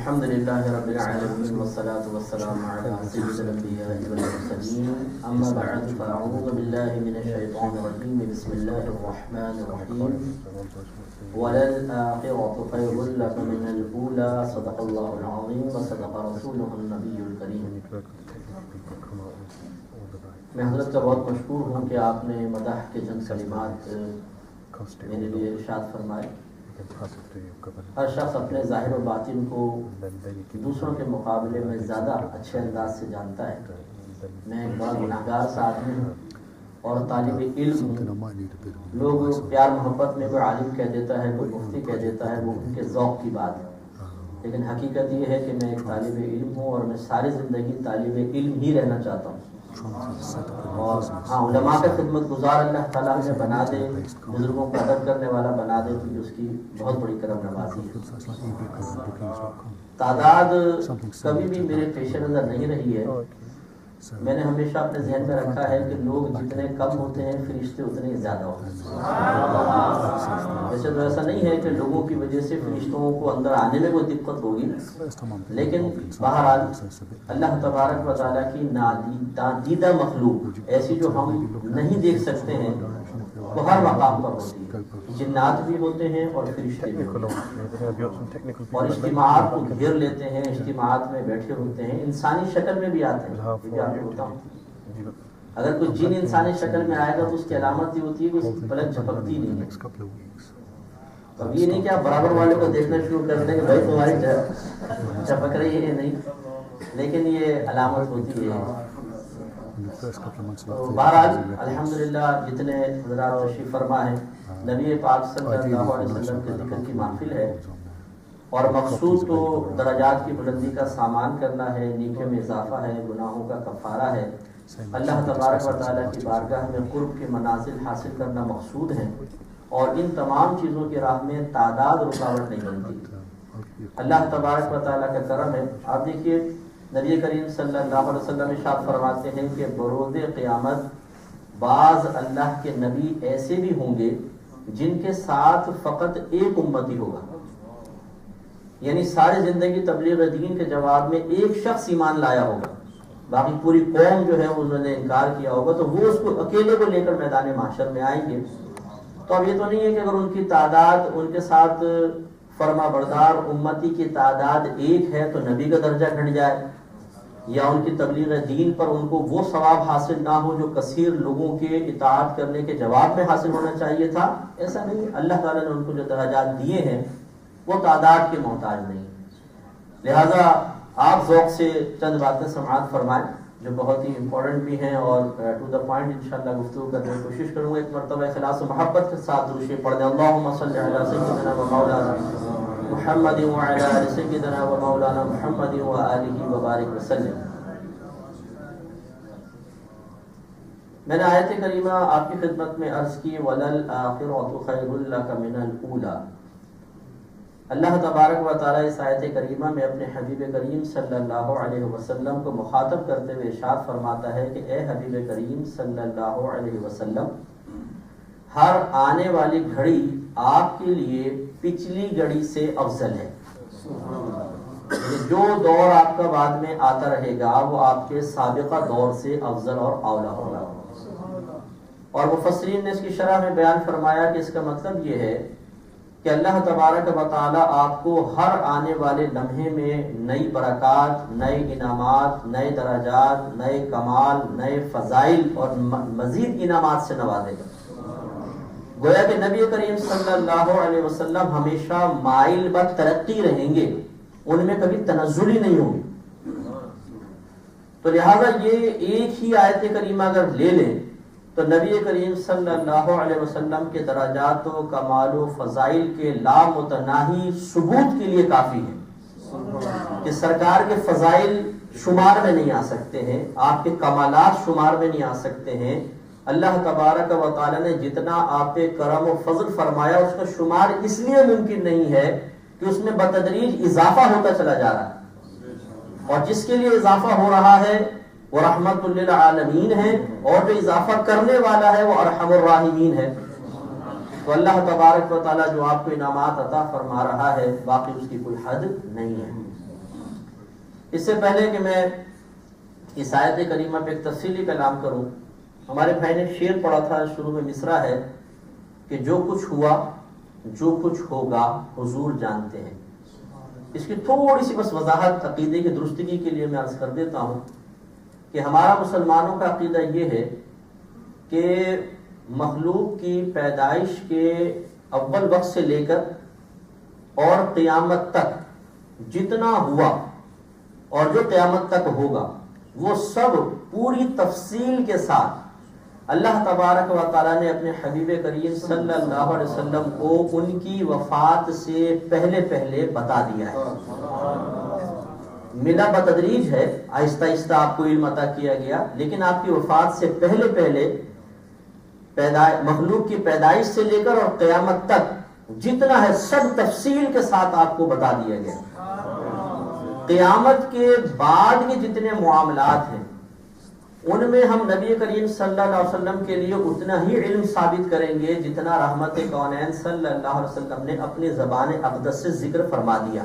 الحمد للہ رب العالمین والصلاة والسلام علی سید الانبیاء والمرسلین اما بعد فاعوذ باللہ من الشیطان الرجیم بسم اللہ الرحمن الرحیم وللآخرة خیر لک من الأولی صدق اللہ العظیم وصدق رسولہ النبی الکریم۔ میں حضرت کا بہت مشکور ہوں کہ آپ نے مدح کے چند کلمات میرے لیے ارشاد فرمائے۔ ہر شخص اپنے ظاہر و باطن کو دوسروں کے مقابلے میں زیادہ اچھے انداز سے جانتا ہے۔ میں ایک بڑا گناہگار سا آدمی ہوں اور طالب علم ہوں۔ لوگ پیار محبت میں کوئی عالم کہہ دیتا ہے، کوئی مفتی کہہ دیتا ہے، وہ ان کے ذوق کی بات ہے، لیکن حقیقت یہ ہے کہ میں ایک طالب علم ہوں اور میں ساری زندگی طالب علم ہی رہنا چاہتا ہوں۔ اور ہاں، علماء کا خدمت گزار اللہ تعالیٰ ہمیں بنا دے، بزرگوں کو ادب کرنے والا بنا دے تو یہ اس کی بہت بڑی کرم نوازی ہے۔ تعداد کبھی بھی میرے پیش نظر نہیں رہی ہے۔ میں نے ہمیشہ اپنے ذہن میں رکھا ہے کہ لوگ جتنے کم ہوتے ہیں فرشتے اتنے ہی زیادہ ہوتے ہیں۔ ویسے تو ایسا نہیں ہے کہ لوگوں کی وجہ سے فرشتوں کو اندر آنے میں کوئی دقت ہوگی، لیکن بہرحال اللہ تبارک و تعالیٰ کی نادیدہ مخلوق ایسی جو ہم نہیں دیکھ سکتے ہیں وہ ہر مقام پر ہوتی ہے۔ جنات بھی ہوتے ہیں اور فرشتے بھی ہوتے ہیں، اور اجتماعات کو گھیر لیتے ہیں، اجتماعات میں بیٹھے ہوتے ہیں، انسانی شکل میں بھی آتے ہیں۔ یہ بھی آپ کو بتاؤں، اگر کوئی جن انسانی شکل میں آئے گا تو اس کی علامت یہ ہوتی ہے کہ اس کی پلک جھپکتی نہیں ہے۔ اب یہ نہیں کہ آپ برابر والے کو دیکھنا شروع کر دیں کہ بھائی تمہاری چپک رہی ہے نہیں، لیکن یہ علامت ہوتی ہے۔ بہرحال الحمدللہ جتنے حضرات تشریف فرما ہیں، نبی پاک صلی اللہ علیہ وسلم کے ذکر کی محفل ہے اور مقصود تو درجات کی بلندی کا سامان کرنا ہے، نیکیوں میں اضافہ ہے، گناہوں کا کفارہ ہے، اللہ تبارک و تعالیٰ کی بارگاہ میں قرب کے منازل حاصل کرنا مقصود ہے، اور ان تمام چیزوں کی راہ میں تعداد رکاوٹ نہیں بنتی۔ اللہ تبارک و تعالیٰ کا کرم ہے۔ آپ دیکھیے نبی کریم صلی اللہ علیہ وسلم ارشاد فرماتے ہیں کہ بروز قیامت بعض اللہ کے نبی ایسے بھی ہوں گے جن کے ساتھ فقط ایک امتی ہوگا، یعنی ساری زندگی تبلیغ دین کے جواب میں ایک شخص ایمان لایا ہوگا، باقی پوری قوم جو ہے انہوں نے انکار کیا ہوگا، تو وہ اس کو اکیلے کو لے کر میدان محشر میں آئیں گے۔ تو اب یہ تو نہیں ہے کہ اگر ان کی تعداد، ان کے ساتھ فرما بردار امتی کی تعداد ایک ہے تو نبی کا درجہ گھٹ جائے، یا ان کی تبلیغ دین پر ان کو وہ ثواب حاصل نہ ہو جو کثیر لوگوں کے اطاعت کرنے کے جواب میں حاصل ہونا چاہیے تھا۔ ایسا نہیں، اللہ تعالیٰ نے ان کو جو درجات دیے ہیں وہ تعداد کے محتاج نہیں۔ لہذا آپ ذوق سے چند باتیں سماعت فرمائیں جو بہت ہی امپورٹنٹ بھی ہیں، اور ٹو دا پوائنٹ انشاءاللہ گفتگو کرنے کی کوشش کروں گا۔ ایک مرتبہ اخلاص و محبت کے ساتھ درود شریف پڑھ دیں۔ اللہم صلی علی سیدنا و مولانا محمد وعلی آل سیدنا و مولانا محمد وآلہ وبارک وسلم۔ میں نے آیت کریمہ آپ کی خدمت میں عرض کی وَلَلْآخِرَةُ خَيْرٌ لَكَ مِنَ الْأُولَى۔ اللہ تبارک و تعالیٰ اس آیت کریمہ میں اپنے حبیب کریم صلی اللہ علیہ وسلم کو مخاطب کرتے ہوئے ارشاد فرماتا ہے کہ اے حبیب کریم صلی اللہ علیہ وسلم، ہر آنے والی گھڑی آپ کے لیے پچھلی گھڑی سے افضل ہے۔ جو دور آپ کا بعد میں آتا رہے گا وہ آپ کے سابقہ دور سے افضل اور اولا ہوگا۔ اور مفسرین نے اس کی شرح میں بیان فرمایا کہ اس کا مطلب یہ ہے کہ اللہ تبارک و تعالیٰ آپ کو ہر آنے والے لمحے میں نئی برکات، نئے انعامات، نئے درجات، نئے کمال، نئے فضائل اور مزید انعامات سے نوازے گا۔ گویا کہ نبی کریم صلی اللہ علیہ وسلم ہمیشہ مائل بر ترقی رہیں گے، ان میں کبھی تنزل ہی نہیں ہوگی۔ تو لہذا یہ ایک ہی آیت کریمہ اگر لے لیں تو نبی کریم صلی اللہ علیہ وسلم کے درجات و کمال و فضائل کے لامتناہی ثبوت کے لیے کافی ہے کہ سرکار کے فضائل شمار میں نہیں آ سکتے ہیں، آپ کے کمالات شمار میں نہیں آ سکتے ہیں۔ اللہ تبارک و تعالیٰ نے جتنا آپ پہ کرم و فضل فرمایا اس کا شمار اس لیے ممکن نہیں ہے کہ اس میں بتدریج اضافہ ہوتا چلا جا رہا ہے، اور جس کے لیے اضافہ ہو رہا ہے وہ رحمت للعالمین ہے، اور جو اضافہ کرنے والا ہے وہ ارحم الراحمین ہے۔ تو اللہ تبارک و تعالیٰ جو آپ کو انعامات عطا فرما رہا ہے باقی اس کی کوئی حد نہیں ہے۔ اس سے پہلے کہ میں اس آیت کریمہ پہ ایک تفصیلی کلام کروں، ہمارے بھائی نے شعر پڑھا تھا، شروع میں مصرع ہے کہ جو کچھ ہوا جو کچھ ہوگا حضور جانتے ہیں۔ اس کی تھوڑی سی بس وضاحت عقیدے کی درستگی کے لیے میں عرض کر دیتا ہوں کہ ہمارا مسلمانوں کا عقیدہ یہ ہے کہ مخلوق کی پیدائش کے اول وقت سے لے کر اور قیامت تک جتنا ہوا اور جو قیامت تک ہوگا وہ سب پوری تفصیل کے ساتھ اللہ تبارک و تعالیٰ نے اپنے حبیب کریم صلی اللہ علیہ وسلم کو ان کی وفات سے پہلے پہلے بتا دیا ہے۔ ملا بتدریج ہے، آہستہ آہستہ آپ کو علم عطا کیا گیا، لیکن آپ کی وفات سے پہلے پہلے مخلوق کی پیدائش سے لے کر اور قیامت تک جتنا ہے سب تفصیل کے ساتھ آپ کو بتا دیا گیا۔ قیامت کے بعد کے جتنے معاملات ہیں ان میں ہم نبی کریم صلی اللہ علیہ وسلم کے لیے اتنا ہی علم ثابت کریں گے جتنا رحمت کونین صلی اللہ علیہ وسلم نے اپنی زبان اقدس سے ذکر فرما دیا،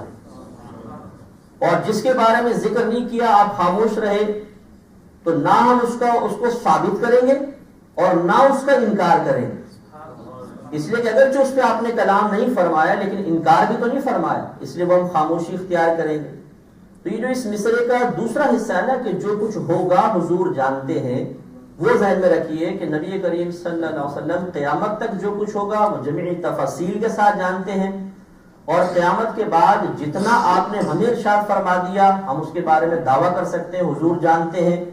اور جس کے بارے میں ذکر نہیں کیا آپ خاموش رہے تو نہ ہم اس کو ثابت کریں گے اور نہ اس کا انکار کریں گے، اس لیے کہ اگرچہ اس پہ آپ نے کلام نہیں فرمایا لیکن انکار بھی تو نہیں فرمایا، اس لیے وہ ہم خاموشی اختیار کریں گے۔ تو یہ جو اس مصرے کا دوسرا حصہ ہے نا کہ جو کچھ ہوگا حضور جانتے ہیں، وہ ذہن میں رکھیے کہ نبی کریم صلی اللہ علیہ وسلم قیامت تک جو کچھ ہوگا وہ جمیع تفاصیل کے ساتھ جانتے ہیں، اور قیامت کے بعد جتنا آپ نے ہمیں ارشاد فرما دیا ہم اس کے بارے میں دعویٰ کر سکتے ہیں حضور جانتے ہیں،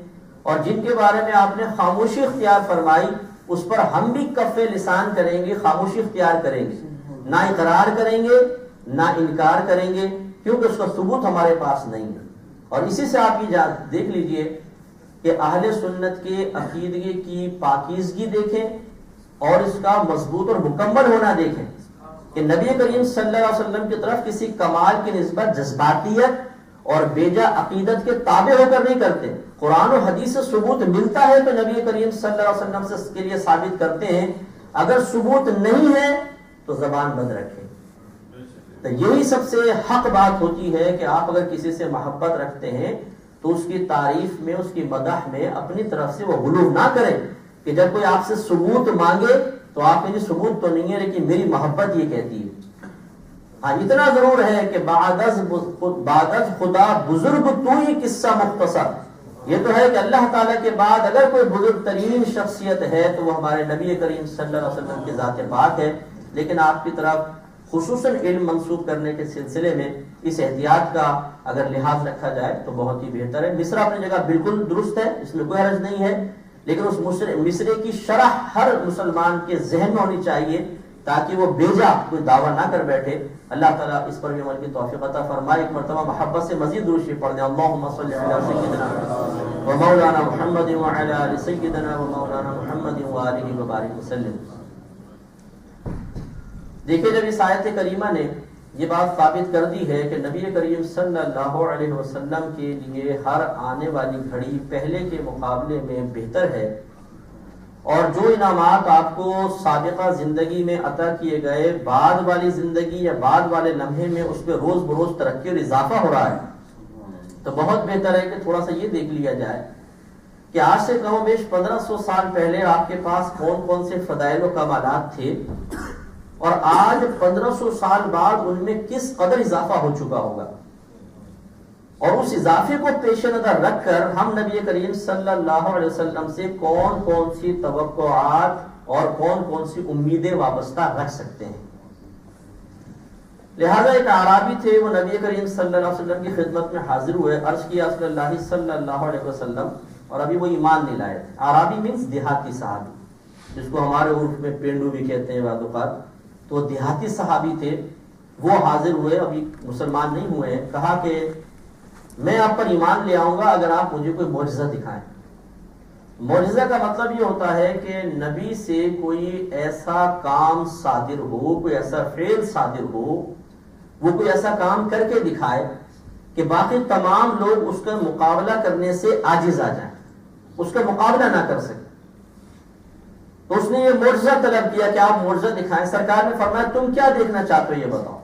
اور جن کے بارے میں آپ نے خاموشی اختیار فرمائی اس پر ہم بھی کف لسان کریں گے، خاموشی اختیار کریں گے، نہ اقرار کریں گے نہ انکار کریں گے، کیونکہ اس کا ثبوت ہمارے پاس نہیں ہے۔ اور اسی سے آپ یہ دیکھ لیجئے کہ اہل سنت کے عقیدے کی پاکیزگی دیکھیں اور اس کا مضبوط اور مکمل ہونا دیکھیں کہ نبی کریم صلی اللہ علیہ وسلم کی طرف کسی کمال کی نسبت جذباتیت اور بیجا عقیدت کے تابع ہو کر نہیں کرتے۔ قرآن و حدیث سے ثبوت ملتا ہے تو نبی کریم صلی اللہ علیہ وسلم سے اس کے لیے ثابت کرتے ہیں، اگر ثبوت نہیں ہے تو زبان بند رکھیں۔ تو یہی سب سے حق بات ہوتی ہے کہ آپ اگر کسی سے محبت رکھتے ہیں تو اس کی تعریف میں اس کی مدح میں اپنی طرف سے وہ غلو نہ کریں کہ جب کوئی آپ سے ثبوت مانگے تو آپ کہیں ثبوت تو نہیں ہے لیکن میری محبت یہ کہتی ہے۔ ہاں اتنا ضرور ہے کہ بعد از خدا بزرگ تو ہی قصہ مختصر، یہ تو ہے کہ اللہ تعالیٰ کے بعد اگر کوئی بزرگ ترین شخصیت ہے تو وہ ہمارے نبی کریم صلی اللہ علیہ وسلم کی ذات پاک ہے، لیکن آپ کی طرف خصوصاً علم منسوب کرنے کے سلسلے میں اس احتیاط کا اگر لحاظ رکھا جائے تو بہت ہی بہتر ہے۔ مصرع اپنی جگہ بالکل درست ہے، اس میں کوئی حرج نہیں ہے، لیکن اس مصرے کی شرح ہر مسلمان کے ذہن میں ہونی چاہیے تاکہ وہ بیجا کوئی دعویٰ نہ کر بیٹھے۔ اللہ تعالیٰ اس پر بھی عمل کی توفیق عطا فرمائے۔ ایک مرتبہ محبت سے مزید درود شریف پڑھ دیں، اللہم صلی علی سیدنا و مولانا محمد وعلی آل سیدنا و مولانا محمد وآلہ وبارک وسلم۔ دیکھیں جب اس آیت کریمہ نے یہ بات ثابت کر دی ہے کہ نبی کریم صلی اللہ علیہ وسلم کے لیے ہر آنے والی گھڑی پہلے کے مقابلے میں بہتر ہے، اور جو انعامات آپ کو سابقہ زندگی میں عطا کیے گئے بعد والی زندگی یا بعد والے لمحے میں اس پہ روز بروز ترقی اور اضافہ ہو رہا ہے، تو بہت بہتر ہے کہ تھوڑا سا یہ دیکھ لیا جائے کہ آج سے کم و بیش 1500 سال پہلے آپ کے پاس کون کون سے فضائل و کمالات تھے، اور آج 1500 سال بعد ان میں کس قدر اضافہ ہو چکا ہوگا، اور اس اضافے کو پیش نظر رکھ کر ہم نبی کریم صلی اللہ علیہ وسلم سے کون کون سی توقعات اور کون کون سی امیدیں وابستہ رکھ سکتے ہیں۔ لہذا ایک اعرابی تھے، وہ نبی کریم صلی اللہ علیہ وسلم کی خدمت میں حاضر ہوئے، عرض کیا رسول اللہ صلی اللہ علیہ وسلم، اور ابھی وہ ایمان نہیں لائے تھے۔ اعرابی مینس دیہاتی صحابی، جس کو ہمارے عرف میں پینڈو بھی کہتے ہیں بعض اوقات، تو دیہاتی صحابی تھے، وہ حاضر ہوئے، ابھی مسلمان نہیں ہوئے ہیں، کہا کہ میں آپ پر ایمان لے آؤں گا اگر آپ مجھے کوئی معجزہ دکھائیں۔ معجزہ کا مطلب یہ ہوتا ہے کہ نبی سے کوئی ایسا کام صادر ہو، کوئی ایسا فعل صادر ہو، وہ کوئی ایسا کام کر کے دکھائے کہ باقی تمام لوگ اس کا مقابلہ کرنے سے عاجز آ جائیں، اس کا مقابلہ نہ کر سکیں۔ تو اس نے یہ معجزہ طلب کیا کہ آپ معجزہ دکھائیں۔ سرکار نے فرمایا تم کیا دیکھنا چاہتے ہو یہ بتاؤ۔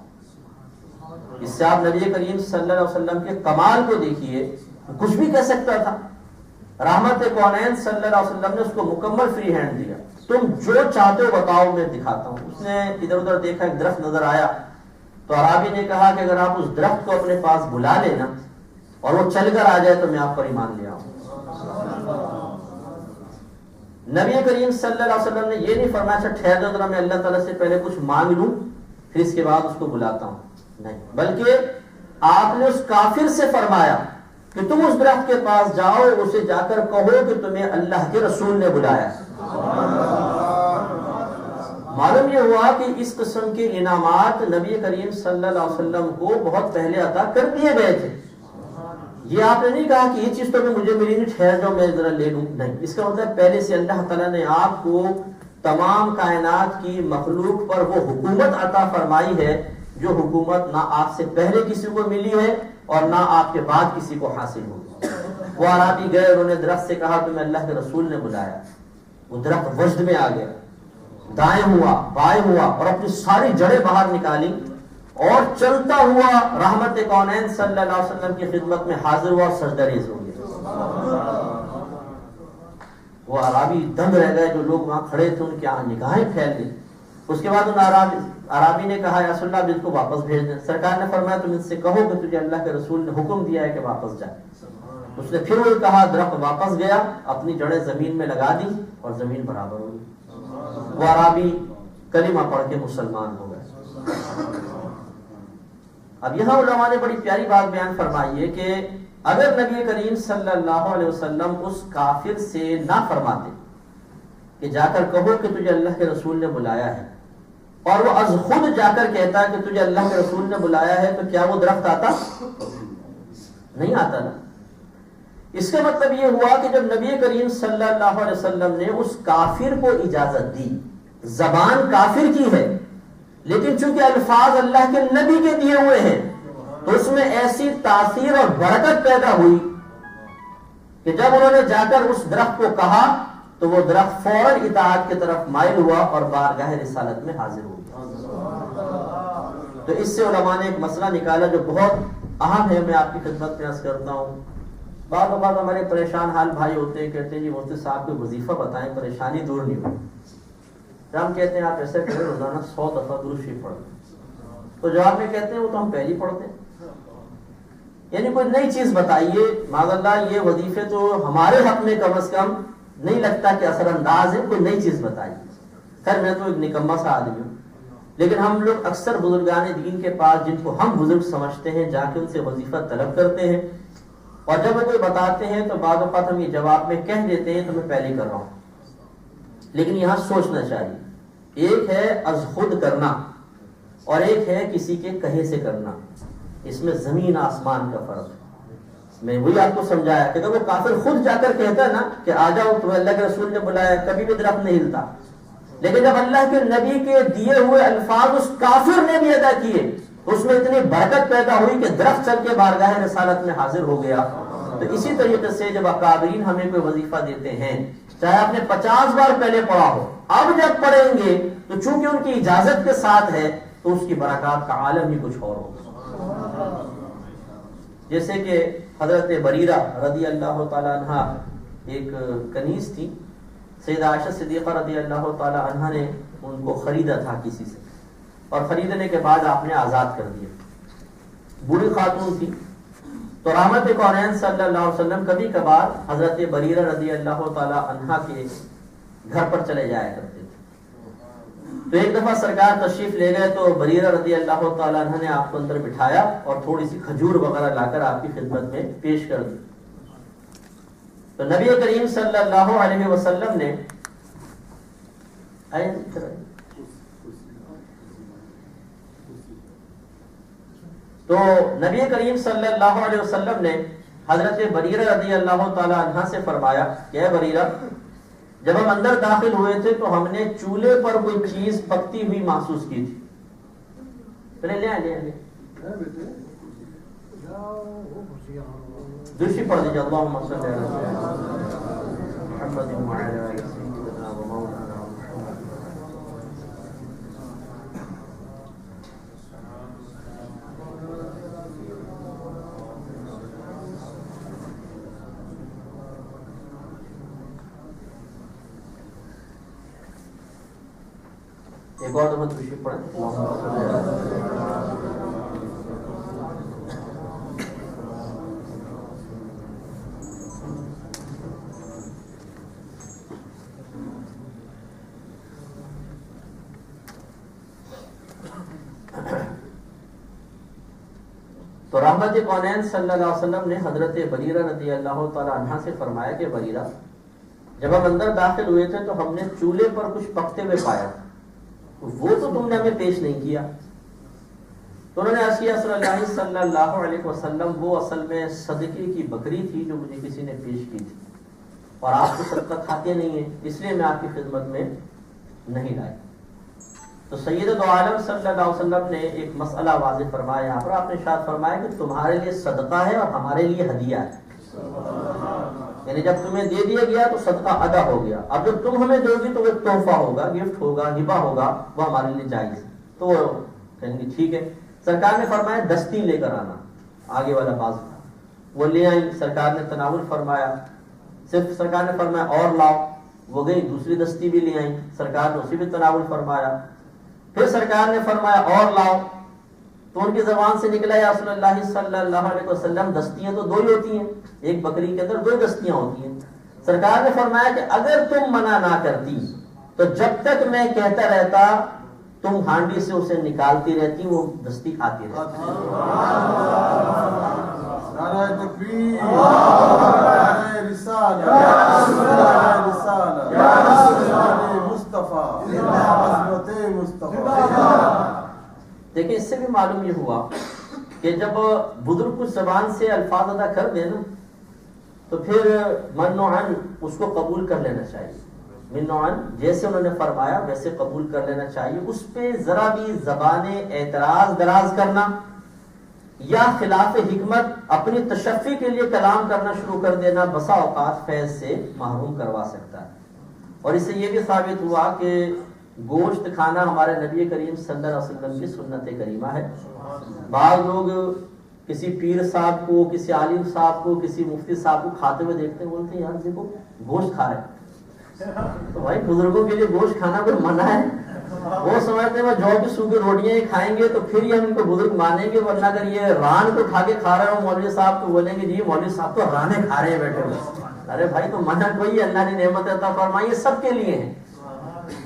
اس سے آپ نبی کریم صلی اللہ علیہ وسلم کے کمال کو دیکھیے، کچھ بھی کہہ سکتا تھا، رحمت کونین صلی اللہ علیہ وسلم نے اس کو مکمل فری ہینڈ دیا، تم جو چاہتے ہو بتاؤ میں دکھاتا ہوں۔ اس نے ادھر ادھر دیکھا، ایک درخت نظر آیا تو عرابی نے کہا کہ اگر آپ اس درخت کو اپنے پاس بلا لینا اور وہ چل کر آ جائے تو میں آپ پر ایمان لے آؤں۔ نبی کریم صلی اللہ علیہ وسلم نے یہ نہیں فرمایا اچھا ٹھہر جاؤ ذرا میں اللہ تعالیٰ سے پہلے کچھ مانگ لوں پھر اس کے بعد اس کو بلاتا ہوں، نہیں، بلکہ آپ نے اس کافر سے فرمایا کہ تم اس درخت کے پاس جاؤ، اسے جا کر کہو کہ تمہیں اللہ کے رسول نے بلایا۔ معلوم یہ ہوا کہ اس قسم کے انعامات نبی کریم صلی اللہ علیہ وسلم کو بہت پہلے عطا کر دیے گئے تھے۔ یہ آپ نے نہیں کہا کہ یہ چیز تو مجھے ملی نہیں، ٹھہر جاؤ میں ذرا لے لوں، نہیں، اس کا مطلب پہلے سے اللہ تعالیٰ نے آپ کو تمام کائنات کی مخلوق پر وہ حکومت عطا فرمائی ہے جو حکومت نہ آپ سے پہلے کسی کو ملی ہے اور نہ آپ کے بعد کسی کو حاصل ہوگی۔ وہ عرابی گئے، انہوں نے درخت سے کہا تمہیں اللہ کے رسول نے بلایا، وہ درخت وجد میں آ گیا، دائیں ہوا بائیں ہوا اور اپنی ساری جڑیں باہر نکالی اور چلتا ہوا رحمت کونین صلی اللہ علیہ وسلم کی خدمت میں حاضر ہوا اور سجدہ ریز ہو گیا۔ وہ عرابی دنگ رہ گئے، جو لوگ وہاں کھڑے تھے ان کی نگاہیں پھیل گئی۔ اس کے بعد ان عرابی نے کہا یا رسول اللہ اب اس کو واپس بھیج دیں۔ سرکار نے فرمایا تم ان سے کہو کہ تجھے اللہ کے رسول نے حکم دیا ہے کہ واپس جائے۔ اس نے پھر وہی کہا، درخت واپس گیا، اپنی جڑیں زمین میں لگا دی اور زمین برابر ہو گئی۔ وہ عرابی کلمہ پڑھ کے مسلمان ہو گئے۔ اب یہاں علماء نے بڑی پیاری بات بیان فرمائی ہے کہ اگر نبی کریم صلی اللہ علیہ وسلم اس کافر سے نہ فرماتے کہ جا کر کہو کہ تجھے اللہ کے رسول نے بلایا ہے، اور وہ از خود جا کر کہتا کہ تجھے اللہ کے رسول نے بلایا ہے، تو کیا وہ درخت آتا؟ نہیں آتا نا۔ اس کا مطلب یہ ہوا کہ جب نبی کریم صلی اللہ علیہ وسلم نے اس کافر کو اجازت دی، زبان کافر کی ہے لیکن چونکہ الفاظ اللہ کے نبی کے دیے ہوئے ہیں تو اس میں ایسی تاثیر اور برکت پیدا ہوئی کہ جب انہوں نے جا کر اس درخت کو کہا تو وہ درخت فوراً اطاعت کی طرف مائل ہوا اور بارگاہ رسالت میں حاضر ہو گیا۔ تو اس سے علماء نے ایک مسئلہ نکالا جو بہت اہم ہے، میں آپ کی خدمت میں عرض کرتا ہوں۔ بعض اوقات ہمارے پریشان حال بھائی ہوتے ہیں، کہتے ہیں جی مفتی صاحب کو وظیفہ بتائیں پریشانی دور نہیں ہوئی۔ ہم کہتے ہیں آپ ایسا کریں روزانہ 100 دفعہ درود شریف پڑھ لیں، تو جواب میں کہتے ہیں وہ تو ہم پہلے پڑھتے ہیں، یعنی کوئی نئی چیز بتائیے۔ معاذ اللہ یہ وظیفے تو ہمارے حق میں کم از کم نہیں لگتا کہ اثر انداز ہے، کوئی نئی چیز بتائیے۔ خیر میں تو ایک نکما سا آدمی ہوں، لیکن ہم لوگ اکثر بزرگان دین کے پاس جن کو ہم بزرگ سمجھتے ہیں جا کے ان سے وظیفہ طلب کرتے ہیں، اور جب وہ کوئی بتاتے ہیں تو بعض اوقات ہم یہ جواب میں کہہ دیتے ہیں تو میں پہلے کر رہا ہوں۔ لیکن یہاں سوچنا چاہیے، ایک ہے از خود کرنا اور ایک ہے کسی کے کہے سے کرنا، اس میں زمین آسمان کا فرق ہے۔ میں وہی آپ کو سمجھایا کہ اگر وہ کافر خود جا کر کہتا ہے نا کہ آ جاؤ تمہیں اللہ کے رسول نے بلایا، کبھی بھی درخت نہیں ہلتا، لیکن جب اللہ کے نبی کے دیے ہوئے الفاظ اس کافر نے بھی ادا کیے اس میں اتنی برکت پیدا ہوئی کہ درخت چل کے بارگاہ رسالت میں حاضر ہو گیا۔ تو اسی طریقے سے جب اکابرین ہمیں کوئی وظیفہ دیتے ہیں، چاہے آپ نے 50 بار پہلے پڑھا ہو، اب جب پڑھیں گے تو چونکہ ان کی اجازت کے ساتھ ہے تو اس کی برکات کا عالم ہی کچھ اور ہوگا۔ جیسے کہ حضرت بریرہ رضی اللہ تعالی عنہ ایک کنیز تھی، سیدہ عائشہ صدیقہ رضی اللہ تعالی عنہ نے ان کو خریدا تھا کسی سے، اور خریدنے کے بعد آپ نے آزاد کر دیا۔ بوڑھی خاتون تھی، تو رحمت کونین صلی اللہ علیہ وسلم کبھی کبھار حضرت بریرہ رضی اللہ تعالی عنہ کے گھر پر چلے جایا کرتے تھے۔ تو ایک دفعہ سرکار تشریف لے گئے تو بریرہ رضی اللہ تعالی عنہ نے آپ کو اندر بٹھایا اور تھوڑی سی کھجور وغیرہ لا کر آپ کی خدمت میں پیش کر دی۔ تو نبی کریم صلی اللہ علیہ وسلم نے تو نبی کریم صلی اللہ علیہ وسلم نے حضرت بریرہ رضی اللہ تعالی عنہ سے فرمایا کہ اے بریرہ، جب ہم اندر داخل ہوئے تھے تو ہم نے چولہے پر کوئی چیز پکتی ہوئی محسوس کی تھی۔ پہلے لے آئے دوسری پڑھ دیجیے، اللہم صلی علی محمد وعلی آل سیدنا و مولانا محمد۔ ایک اور دفعہ تشریف پڑھیں. تو رحمت کونین صلی اللہ علیہ وسلم نے حضرت بریرہ رضی اللہ تعالی عنہ سے فرمایا کہ بریرہ، جب ہم اندر داخل ہوئے تھے تو ہم نے چولہے پر کچھ پکتے ہوئے پایا، وہ تو تم نے ہمیں پیش نہیں کیا. تو انہوں نے عرض کیا صلی اللہ علیہ وسلم، وہ اصل میں صدقے کی بکری تھی جو مجھے کسی نے پیش کی تھی، اور آپ تو صدقہ کھاتے نہیں ہیں، اس لیے میں آپ کی خدمت میں نہیں لائی. تو سید عالم صلی اللہ علیہ وسلم نے ایک مسئلہ واضح فرمایا یہاں پر. آپ نے ارشاد فرمایا کہ تمہارے لیے صدقہ ہے اور ہمارے لیے ہدیہ ہے. یعنی جب تمہیں دے دیا گیا تو صدقہ ادا ہو گیا، اب جب تم ہمیں دو گی تو وہ تحفہ ہوگا، گفٹ ہوگا، ہبہ ہوگا، وہ ہمارے لیے جائز ہے. تو وہ کہیں گے ٹھیک ہے. سرکار نے فرمایا دستی لے کر آنا، آگے والا باز تھا، وہ لے آئی. سرکار نے تناول فرمایا، صرف سرکار نے فرمایا اور لاؤ، وہ گئی دوسری دستی بھی لے آئی، سرکار نے اسی بھی تناول فرمایا. پھر سرکار نے فرمایا اور لاؤ، تو ان کی زبان سے نکلا یا رسول اللہ صلی اللہ علیہ وسلم، دستیاں تو دو ہی ہوتی ہیں، ایک بکری کے اندر دو دستیاں ہوتی ہیں. سرکار نے فرمایا کہ اگر تم منع نہ کرتی تو جب تک میں کہتا رہتا تم ہانڈی سے اسے نکالتی رہتی، وہ دستی کھاتی رہتی. نعرہ تکبیر، نعرہ رسالہ، نعرہ رسالہ، نعرہ مصطفیٰ، عظمت مصطفیٰ. دیکھیں اس سے بھی معلوم یہ ہوا کہ جب بزرگ کچھ زبان سے الفاظ ادا کر دے نا تو پھر من و عن اس کو قبول کر لینا چاہیے. من و عن جیسے انہوں نے فرمایا ویسے قبول کر لینا چاہیے. اس پہ ذرا بھی زبان اعتراض دراز کرنا یا خلاف حکمت اپنی تشفی کے لیے کلام کرنا شروع کر دینا بسا اوقات فیض سے محروم کروا سکتا ہے. اور اس سے یہ بھی ثابت ہوا کہ گوشت کھانا ہمارے نبی کریم صلی اللہ علیہ وسلم کی سنت کریمہ ہے. بعض لوگ کسی پیر صاحب کو، کسی عالم صاحب کو، کسی مفتی صاحب کو کھاتے ہوئے دیکھتے ہیں، بولتے ہیں یار دیکھو گوشت کھا رہے ہیں. تو بھائی بزرگوں کے لیے گوشت کھانا کوئی منع ہے؟ وہ سمجھتے ہیں وہ جو بھی سوکھی روٹیاں ہی کھائیں گے تو پھر یہ ہم ان کو بزرگ مانیں گے، ورنہ اگر یہ ران کو کھا کے کھا رہے ہو مولوی صاحب تو بولیں گے جی مولوی صاحب تو رانے کھا رہے ہیں بیٹھے ہوئے. ارے بھائی تو منع کوئی ہے، اللہ نے نعمت عطا فرمائی ہے سب کے لیے ہے.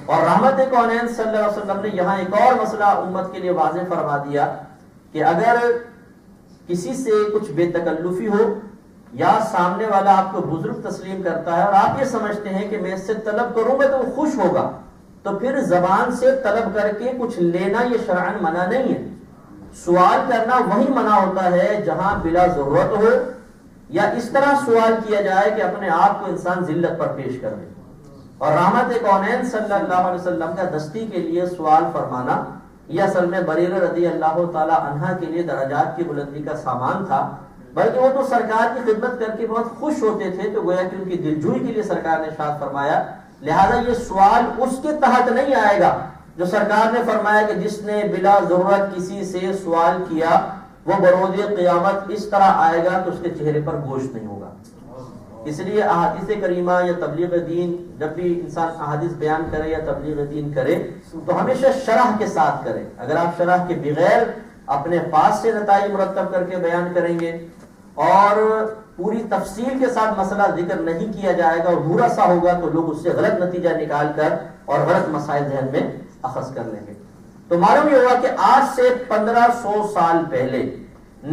اور رحمت کونین صلی اللہ علیہ وسلم نے یہاں ایک اور مسئلہ امت کے لیے واضح فرما دیا کہ اگر کسی سے کچھ بے تکلفی ہو یا سامنے والا آپ کو بزرگ تسلیم کرتا ہے اور آپ یہ سمجھتے ہیں کہ میں اس سے طلب کروں گا تو وہ خوش ہوگا، تو پھر زبان سے طلب کر کے کچھ لینا یہ شرعاً منع نہیں ہے. سوال کرنا وہی منع ہوتا ہے جہاں بلا ضرورت ہو یا اس طرح سوال کیا جائے کہ اپنے آپ کو انسان ذلت پر پیش کر دے. اور رحمت کونین صلی اللہ علیہ وسلم کا دستی کے لیے سوال فرمانا یہ اصل میں بریرہ رضی اللہ تعالی عنہ کے لیے درجات کی بلندی کا سامان تھا، بلکہ وہ تو سرکار کی خدمت کر کے بہت خوش ہوتے تھے، تو گویا کہ ان کی دلجوئی کے لیے سرکار نے ارشاد فرمایا. لہذا یہ سوال اس کے تحت نہیں آئے گا جو سرکار نے فرمایا کہ جس نے بلا ضرورت کسی سے سوال کیا وہ بروز قیامت اس طرح آئے گا کہ اس کے چہرے پر گوشت نہیں ہوگا. اس لیے احادیث کریمہ یا تبلیغ دین جب بھی انسان احادیث بیان کرے یا تبلیغ دین کرے تو ہمیشہ شرح کے ساتھ کرے. اگر آپ شرح کے بغیر اپنے پاس سے نتائج مرتب کر کے بیان کریں گے اور پوری تفصیل کے ساتھ مسئلہ ذکر نہیں کیا جائے گا اور بھورا سا ہوگا تو لوگ اس سے غلط نتیجہ نکال کر اور غلط مسائل ذہن میں اخذ کر لیں گے. تو معلوم یہ ہوا کہ آج سے 1500 سال پہلے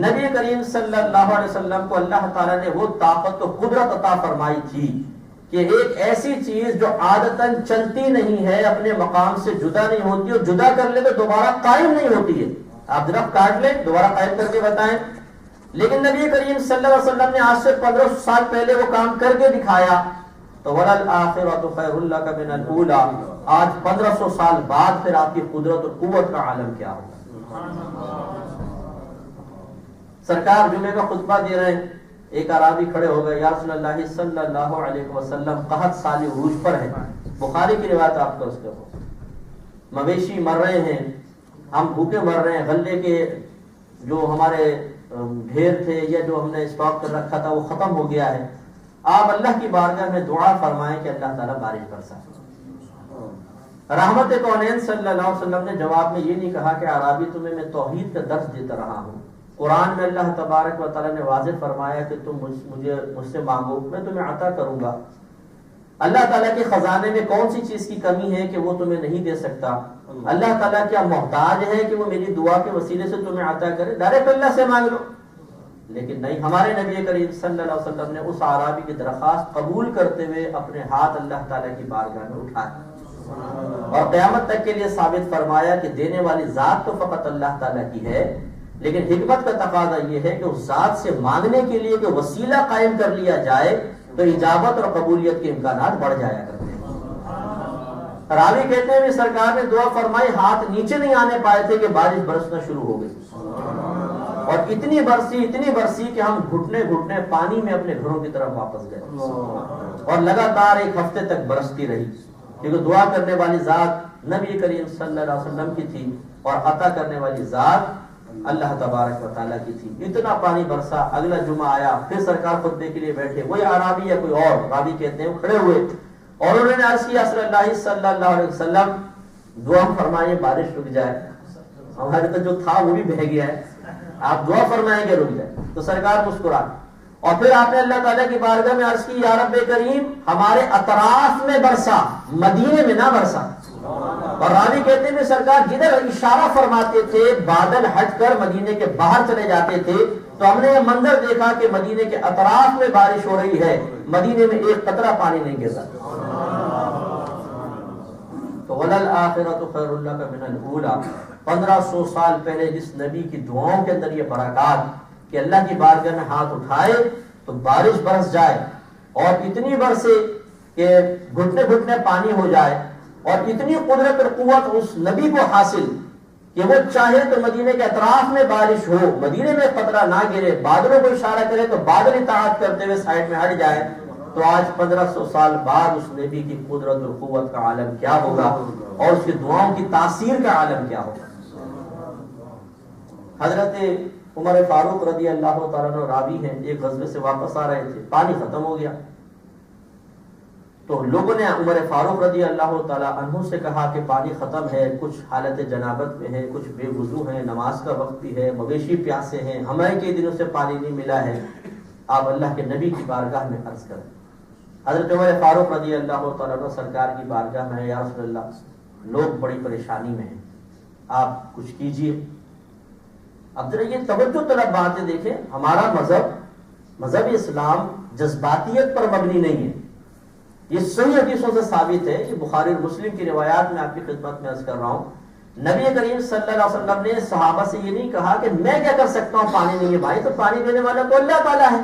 نبی کریم صلی اللہ علیہ وسلم کو اللہ تعالیٰ نے وہ طاقت و قدرت عطا فرمائی تھی کہ ایک ایسی چیز جو عادتاً چلتی نہیں ہے، اپنے مقام سے جدا نہیں ہوتی، اور جدا کر لے تو دوبارہ قائم نہیں ہوتی ہے. آپ درخت کاٹ لیں دوبارہ قائم کر کے بتائیں، لیکن نبی کریم صلی اللہ علیہ وسلم نے آج سے 1500 سال پہلے وہ کام کر کے دکھایا. تو وَلَلْآخِرَةُ خَيْرٌ لَكَ مِنَ الْأُولَىٰ، آج 1500 سال بعد پھر آپ کی قدرت اور قوت کا عالم کیا ہوگا. سرکار جمعے کا خطبہ دے رہے ہیں، ایک عرابی کھڑے ہو گئے، یا رسول اللہ صلی اللہ علیہ وسلم قحط سال عروج پر ہے. بخاری کی روایت آپ کا اس کے ہو، مویشی مر رہے ہیں، ہم بھوکے مر رہے ہیں، غلے کے جو ہمارے ڈھیر تھے یا جو ہم نے اسٹاک کر رکھا تھا وہ ختم ہو گیا ہے، آپ اللہ کی بارگاہ میں دعا فرمائیں کہ اللہ تعالیٰ بارش برسائے. رحمت کونین صلی اللہ علیہ وسلم نے جواب میں یہ نہیں کہا کہ اعرابی تمہیں میں توحید کا درس دیتا رہا ہوں. قرآن میں اللہ تبارک و تعالیٰ نے واضح فرمایا کہ تم مجھ سے مانگو میں تمہیں عطا کروں گا. اللہ تعالیٰ کے خزانے میں کون سی چیز کی کمی ہے کہ وہ تمہیں نہیں دے سکتا؟ اللہ تعالیٰ کیا محتاج ہے کہ وہ میری دعا کے وسیلے سے تمہیں عطا کرے؟ ڈائریکٹ اللہ سے مانگ لو. لیکن نہیں، ہمارے نبی کریم صلی اللہ علیہ وسلم نے اس اعرابی کی درخواست قبول کرتے ہوئے اپنے ہاتھ اللہ تعالیٰ کی بارگاہ میں اٹھائے اور قیامت تک کے لیے ثابت فرمایا کہ دینے والی ذات تو فقط اللہ تعالیٰ کی ہے، لیکن حکمت کا تقاضا یہ ہے کہ اس ذات سے مانگنے کے لیے کہ وسیلہ قائم کر لیا جائے تو اجابت اور قبولیت کے امکانات بڑھ جایا کرتے ہیں. راوی کہتے ہیں سرکار نے دعا فرمائی، ہاتھ نیچے نہیں آنے پائے تھے کہ بارش برسنا شروع ہو گئی، اور اتنی برسی کہ ہم گھٹنے گھٹنے پانی میں اپنے گھروں کی طرف واپس گئے، اور لگاتار 1 ہفتے تک برستی رہی، کیونکہ دعا کرنے والی ذات نبی کریم صلی اللہ علیہ وسلم کی تھی اور عطا کرنے والی ذات اللہ تبارک و تعالیٰ کی تھی. اتنا پانی برسا. اگلا جمعہ آیا، پھر سرکار خطبے کے لیے بیٹھے، وہی اعرابی یا کوئی اور راوی کہتے ہیں وہ کھڑے ہوئے اور انہوں نے عرض کیا صلی اللہ علیہ وسلم دعا فرمائیے بارش رک جائے، ہمارے تو جو تھا وہ بھی بہہ گیا ہے، آپ دعا فرمائیں گے رک جائے. تو سرکار مسکرا اور پھر آپ نے اللہ تعالیٰ کی بارگاہ میں عرض کی یا رب کریم ہمارے اطراف میں برسا، مدینے میں نہ برسا. اور راوی کہتے ہیں سرکار جدھر اشارہ فرماتے تھے بادل ہٹ کر مدینے کے باہر چلے جاتے تھے، تو ہم نے یہ منظر دیکھا کہ مدینے کے اطراف میں بارش ہو رہی ہے، مدینے میں ایک قطرہ پانی نہیں گرتا. تو وَلَلْآخِرَةُ خَيْرٌ لَكَ مِنَ الْأُولَىٰ 1500 سال پہلے جس نبی کی دعاؤں کے اندر یہ برکات کہ اللہ کی بارگاہ میں ہاتھ اٹھائے تو بارش برس جائے، اور اتنی برسے کہ گھٹنے گھٹنے پانی ہو جائے، اور اتنی قدرت اور قوت اس نبی کو حاصل کہ وہ چاہے تو مدینے کے اطراف میں بارش ہو، مدینے میں قطرہ نہ گرے، بادلوں کو اشارہ کرے تو بادل اطاعت کرتے ہوئے سائڈ میں ہٹ جائے. تو آج 1500 سال بعد اس نبی کی قدرت اور قوت کا عالم کیا ہوگا اور اس کی دعاؤں کی تاثیر کا عالم کیا ہوگا. حضرت عمر فاروق رضی اللہ تعالیٰ عنہ راوی ہیں، ایک غزوے سے واپس آ رہے تھے، پانی ختم ہو گیا، تو لوگوں نے عمر فاروق رضی اللہ تعالیٰ عنہ سے کہا کہ پانی ختم ہے، کچھ حالت جنابت میں ہے، کچھ بے وضو ہیں، نماز کا وقت بھی ہے، مویشی پیاسے ہیں، ہمیں کئی دنوں سے پانی نہیں ملا ہے، آپ اللہ کے نبی کی بارگاہ میں عرض کریں. حضرت عمر فاروق رضی اللہ تعالیٰ عنہ سرکار کی بارگاہ میں یا رسول اللہ لوگ بڑی پریشانی میں ہیں، آپ کچھ کیجئے. اب ذرا یہ توجہ طلب باتیں دیکھیں، ہمارا مذہب اسلام جذباتیت پر مبنی نہیں ہے، یہ صحیح حدیثوں سے ثابت ہے. یہ بخاری اور مسلم کی روایات میں آپ کی خدمت میں عرض کر رہا ہوں. نبی کریم صلی اللہ علیہ وسلم نے صحابہ سے یہ نہیں کہا کہ میں کیا کر سکتا ہوں، پانی نہیں ہے بھائی، تو پانی دینے والا تو اللہ تعالیٰ ہے،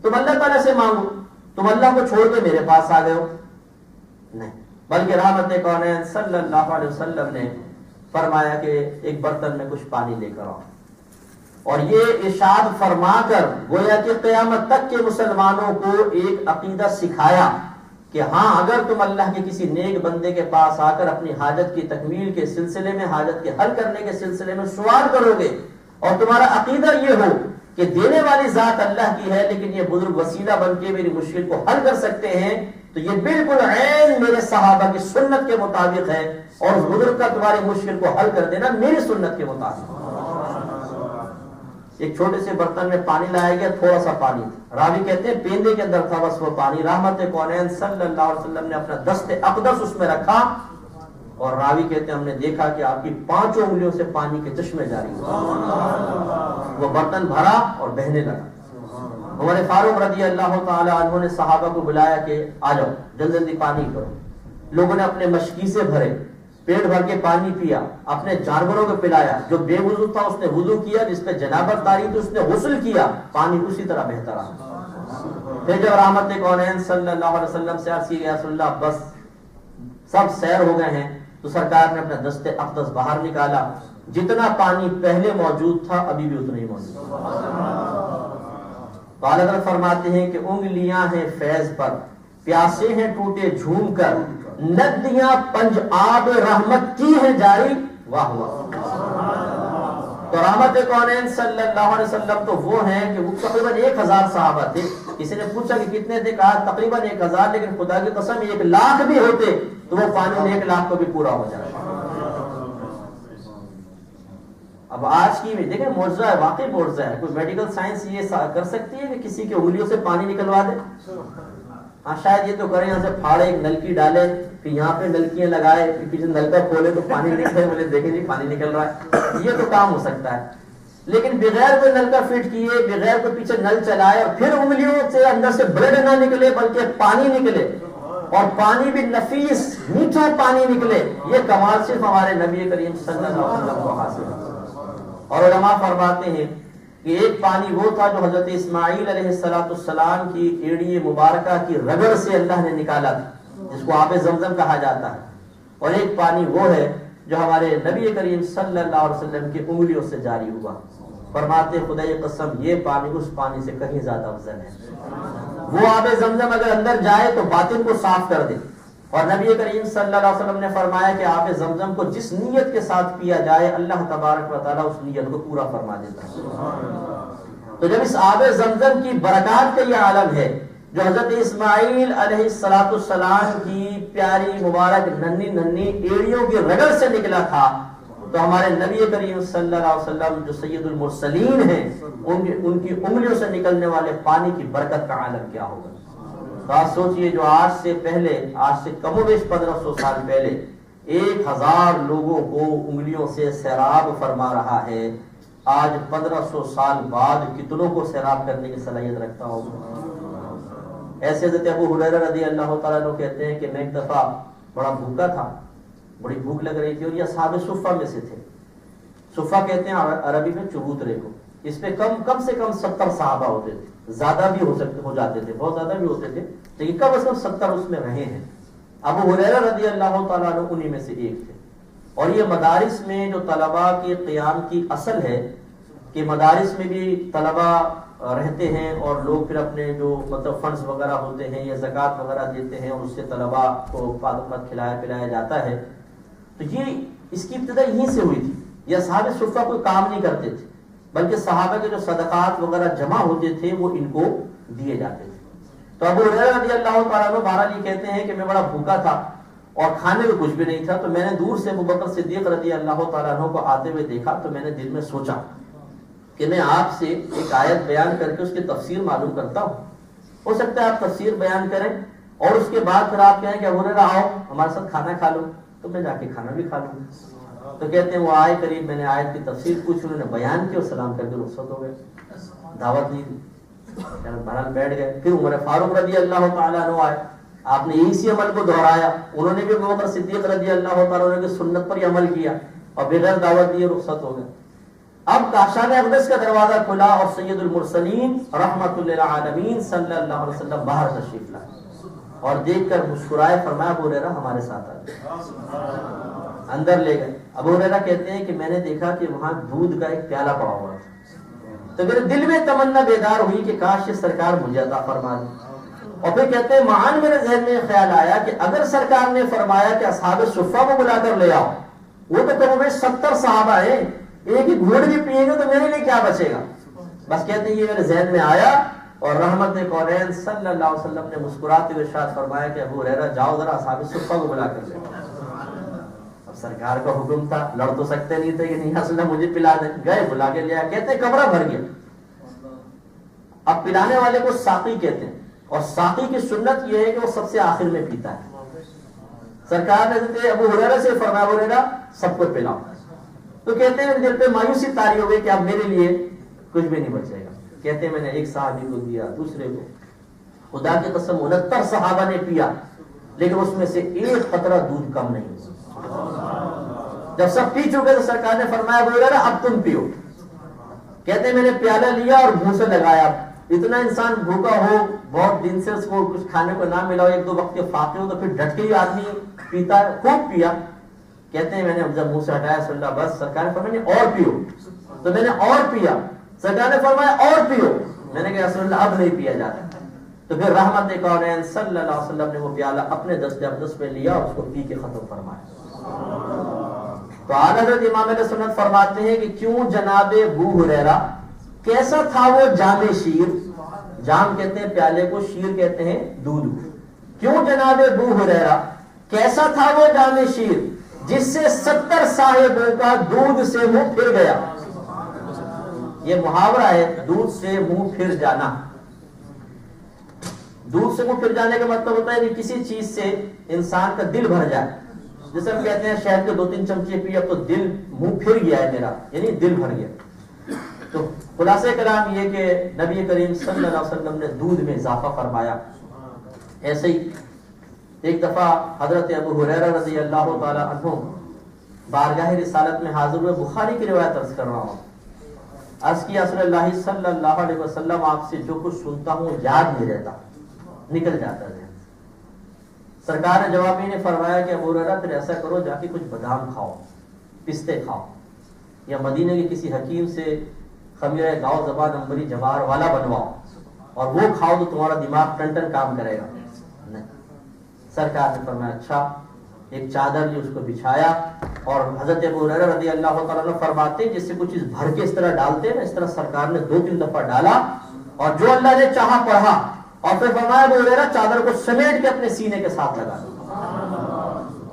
تم اللہ تعالیٰ سے مانگو، تم اللہ کو چھوڑ کے میرے پاس آ گئے ہو. نہیں، بلکہ رحمت کونین صلی اللہ علیہ وسلم نے فرمایا کہ ایک برتن میں کچھ پانی لے کر آؤ، اور یہ ارشاد فرما کر گویا کہ قیامت تک کے مسلمانوں کو ایک عقیدہ سکھایا کہ ہاں اگر تم اللہ کے کسی نیک بندے کے پاس آ کر اپنی حاجت کی تکمیل کے سلسلے میں، حاجت کے حل کرنے کے سلسلے میں سوال کرو گے اور تمہارا عقیدہ یہ ہو کہ دینے والی ذات اللہ کی ہے لیکن یہ بزرگ وسیلہ بن کے میری مشکل کو حل کر سکتے ہیں، تو یہ بالکل عین میرے صحابہ کی سنت کے مطابق ہے، اور اس بزرگ کا تمہاری مشکل کو حل کر دینا میری سنت کے مطابق. ایک چھوٹے سے برتن میں پانی لایا گیا، تھوڑا سا پانی تھا، راوی کہتے ہیں پیندے کے اندر تھا بس وہ پانی. رحمت کونین صلی اللہ علیہ وسلم نے اپنا دست اقدس اس میں رکھا، اور راوی کہتے ہیں ہم نے دیکھا کہ آپ کی 5 انگلیوں سے پانی کے چشمے جاری ہوئے، وہ برتن بھرا اور بہنے لگا. عمر فاروق رضی اللہ تعالی عنہ نے صحابہ کو بلایا کہ آ جاؤ جلدی جلدی پانی کرو. لوگوں نے اپنے مشکیزے بھرے، پیٹ بھر کے پانی پیا، اپنے جانوروں کو پلایا، جو بے وضو تھا اس نے وضو کیا، جس پہ جنابت تاری تھی اس نے غسل کیا، پانی اسی طرح بہتا رہا. پھر جب رحمت کونین صلی اللہ علیہ وسلم سے عرض کی یا رسول اللہ بس سب سیر ہو گئے ہیں، تو سرکار نے اپنا دست اقدس باہر نکالا، جتنا پانی پہلے موجود تھا ابھی بھی اتنا ہی موجود. اعلیٰ حضرت فرماتے ہیں کہ انگلیاں ہیں فیض پر، پیاسے ہیں ٹوٹے جھوم کر، ندیاں پنج آب رحمت کی ہیں جاری، واہ واہ. تو رحمت کونین صلی اللہ علیہ وسلم تو وہ ہیں کہ وہ تقریباً 1000 صحابہ تھے. کسی نے پوچھا کہ کتنے تھے، کہا تقریباً 1000، لیکن خدا کی قسم 1,00,000 بھی ہوتے تو وہ پانی 1,00,000 کو بھی پورا ہو جائے. اب آج کی دیکھیں معجزہ ہے، واقعی معجزہ ہے. کوئی میڈیکل سائنس یہ کر سکتی ہے کہ کسی کی انگلیوں سے پانی نکلوا دے؟ ہاں شاید یہ تو کریں، یہاں سے پھاڑے ایک نلکی ڈالے، پھر یہاں پہ نلکیاں لگائے، پھر پیچھے نلکا کھولے تو پانی نکلے، بولے دیکھیں جی پانی نکل رہا ہے. یہ تو کام ہو سکتا ہے، لیکن بغیر کوئی نلکا فٹ کیے، بغیر کوئی پیچھے نل چلائے اور پھر انگلیوں سے اندر سے بلڈ نہ نکلے بلکہ پانی نکلے، اور پانی بھی نفیس میٹھا پانی نکلے، یہ کمال صرف ہمارے نبی کریم صلی اللہ علیہ وسلم کو حاصل ہے. اور علماء فرماتے ہیں کہ ایک پانی وہ تھا جو حضرت اسماعیل علیہ السلام کی ایڑی مبارکہ کی رگڑ سے اللہ نے نکالا تھا، جس کو آب زمزم کہا جاتا ہے. اور ایک پانی وہ ہے جو ہمارے نبی کریم صلی اللہ علیہ وسلم کی انگلیوں سے جاری ہوا. فرماتے خدا کی قسم یہ پانی اس پانی سے کہیں زیادہ افضل ہے. وہ آب زمزم اگر اندر جائے تو باطن کو صاف کر دے. اور نبی کریم صلی اللہ علیہ وسلم نے فرمایا کہ آب زمزم کو جس نیت کے ساتھ پیا جائے اللہ تبارک و تعالیٰ اس نیت کو پورا فرما دیتا ہے. تو جب اس آب زمزم کی برکات کا یہ عالم ہے جو حضرت اسماعیل علیہ السلام کی پیاری مبارک ننھی ایڑیوں کی رگڑ سے نکلا تھا، تو ہمارے نبی کریم صلی اللہ علیہ وسلم جو سید المرسلین ہیں ان کی انگلیوں سے نکلنے والے پانی کی برکت کا عالم کیا ہوگا. تو آپ سوچئے جو آج سے کم و بیش 1500 سال پہلے 1000 لوگوں کو انگلیوں سے سیراب فرما رہا ہے، آج 1500 سال بعد کتنوں کو سیراب کرنے کی صلاحیت رکھتا ہوگا. ایسے حضرت ابو ہریرہ رضی اللہ تعالیٰ عنہ کہتے ہیں کہ میں ایک دفعہ بڑا بھوکا تھا، بڑی بھوک لگ رہی تھی، اور یہ اصحاب صفہ میں سے تھے. صفہ کہتے ہیں عربی میں چبوترے کو. اس پہ کم سے کم 70 صحابہ ہوتے تھے، زیادہ بھی ہو جاتے تھے، بہت زیادہ بھی ہوتے تھے، لیکن کم از کم 70 اس میں رہے ہیں. ابو ہریرہ رضی اللہ تعالیٰ عنہ انہی میں سے ایک تھے. اور یہ مدارس میں جو طلباء کے قیام کی اصل ہے کہ مدارس میں بھی طلباء رہتے ہیں اور لوگ پھر اپنے جو مطلب فنڈز وغیرہ ہوتے ہیں یا زکوٰۃ وغیرہ دیتے ہیں اور اس سے طلباء کو پاد کھلایا پلایا جاتا ہے. تو یہ اس کی ابتدا یہیں سے ہوئی تھی. یہ اصحاب صفہ کوئی کام نہیں کرتے تھے، بلکہ صحابہ کے جو صدقات وغیرہ جمع ہوتے تھے وہ ان کو دیے جاتے تھے. تو ابو ہریرہ رضی اللہ تعالیٰ عنہ بہرحال یہ کہتے ہیں کہ میں بڑا بھوکا تھا اور کھانے میں کچھ بھی نہیں تھا، تو میں نے دور سے ابو بکر صدیق رضی اللہ تعالیٰ عنہ کو آتے ہوئے دیکھا، تو میں نے دل میں سوچا کہ میں آپ سے ایک آیت بیان کر کے اس کی تفسیر معلوم کرتا ہوں. ہو سکتا ہے آپ تفسیر بیان کریں اور اس کے بعد پھر آپ کہیں کہ ابو ہریرہ آؤ ہمارے ساتھ کھانا کھا لو، تو میں جا کے کھانا بھی کھا لوں. تو کہتے ہیں وہ آئے قریب، میں نے آیت کی تفسیر پوچھی، انہوں نے بیان کی اور سلام کر کے رخصت ہو گئے، دعوت نہیں دی. بہرحال بیٹھ گئے. پھر عمر فاروق رضی اللہ تعالیٰ عنہ آئے، آپ نے اسی عمل کو دہرایا، انہوں نے بھی ابو بکر صدیق رضی اللہ تعالیٰ عنہ کی سنت پر ہی عمل کیا اور بغیر دعوت دیے رخصت ہو گئے. اب کاشان اقدس کا دروازہ کھلا اور سید المرسلین رحمت للعالمین صلی اللہ علیہ وسلم باہر تشریف لائے اور دیکھ کر مسکرائے، فرمایا ابو ہریرہ ہمارے ساتھ آئے. اندر لے گئے. ابو ہریرہ کہتے ہیں کہ میں نے دیکھا کہ وہاں دودھ کا ایک پیالہ پڑا ہوا تھا، تو میرے دل میں تمنا بیدار ہوئی کہ کاش یہ سرکار مجھے عطا فرما دے. اور پھر کہتے ہیں معان میرے ذہن میں خیال آیا کہ اگر سرکار نے فرمایا کہ اصحاب صفہ کو بلا کر لے آؤ، وہ تو کم و بیش 70 صحابہ ہیں، ایک ہی گھونٹ بھی پیئیں گے تو میرے لیے کیا بچے گا. بس کہتے ہیں یہ میرے ذہن میں آیا اور رحمت کونین صلی اللہ علیہ وسلم نے مسکراتے ہوئے ارشاد فرمایا کہ ابو ہریرہ جاؤ ذرا اصحاب صفہ کو بلا کر لے آؤ. اب سرکار کا حکم تھا، لڑ تو سکتے نہیں تھے کہ نہیں اصل مجھے پلا دیں. گئے بلا کے لیا، کہتے کمرہ بھر گیا. اب پلانے والے کو ساقی کہتے ہیں اور ساقی کی سنت یہ ہے کہ وہ سب سے آخر میں پیتا ہے. سرکار نے ابو ہریرہ سے فرمایا ابو ہریرہ سب کو پلاؤ. تو کہتے ہیں دل پہ مایوسی طاری ہو گئی کہ اب میرے لیے کچھ بھی نہیں بچے گا. کہتے ہیں میں نے ایک صحابی کو دیا، دوسرے کو. خدا کی قسم 69 صحابہ نے پیا لیکن اس میں سے ایک قطرہ دودھ کم نہیں. جب سب پی چکے تو سرکار نے فرمایا ابو ہریرہ اب تم پیو. کہتے ہیں میں نے پیالہ لیا اور منہ سے لگایا. اتنا انسان بھوکا ہو، بہت دن سے اس کو کچھ کھانے کو نہ ملا ہو، ایک دو وقت کے فاقے ہو، تو پھر ڈٹ کے ہی آدمی پیتا ہے. خوب پیا. کہتے ہیں میں نے جب منہ سے ہٹایا صلی اللہ بس سرکار نے فرمایا اور پیو. تو میں نے اور پیا. سرکار نے فرمایا اور پیو. میں نے کہا رسول اللہ اب نہیں پیا جاتا. تو پھر رحمت کونین صلی اللہ علیہ وسلم نے وہ پیالہ اپنے دست اقدس پہ لیا اور اس کو پی کے ختم فرمایا. تو اعلیٰ حضرت امام اہل سنت فرماتے ہیں کہ کیوں جناب ابو ہریرہ، کیسا تھا وہ جام شیر، جام کہتے ہیں پیالے کو، شیر کہتے ہیں دودھ، کیوں جناب ابو ہریرہ کیسا تھا وہ جام شیر جس سے 70 صاحبوں کا دودھ سے منہ پھر گیا. یہ محاورہ ہے، دودھ سے منہ پھر جانا. دودھ سے منہ پھر جانے کا مطلب ہوتا ہے کہ کسی چیز سے انسان کا دل بھر جائے. جیسے ہم کہتے ہیں شہد کے 2-3 چمچے پی، اب تو دل منہ پھر گیا ہے میرا، یعنی دل بھر گیا. تو خلاصہ کلام یہ کہ نبی کریم صلی اللہ علیہ وسلم نے دودھ میں اضافہ فرمایا. ایسے ہی ایک دفعہ حضرت ابو ہریرہ رضی اللہ تعالی عنہ بارگاہ رسالت میں حاضر ہوئے. بخاری کی روایت عرض کر رہا ہوں. عرض کیا رسول اللہ صلی اللہ علیہ وسلم آپ سے جو کچھ سنتا ہوں یاد نہیں رہتا، نکل جاتا ہے. سرکار نے جواب میں فرمایا کہ ابو ہریرہ پھر ایسا کرو، جا کے کچھ بادام کھاؤ، پستے کھاؤ، یا مدینے کے کسی حکیم سے خمیرہ گاؤ زبان انبری جوار والا بنواؤ اور وہ کھاؤ تو تمہارا دماغ ٹن ٹن کام کرے گا. نہیں، سرکار نے فرمایا اچھا. ایک چادر لی، اس کو بچھایا، اور حضرت ابو ہریرہ رضی اللہ تعالیٰ عنہ فرماتے ہیں جس سے کچھ چیز بھر کے اس طرح ڈالتے ہیں نا، اس طرح سرکار نے 2-3 دفعہ ڈالا اور جو اللہ نے چاہا پڑھا، اور پھر فرمایا ابو ہریرہ چادر کو سمیٹ کے اپنے سینے کے ساتھ لگا دیا.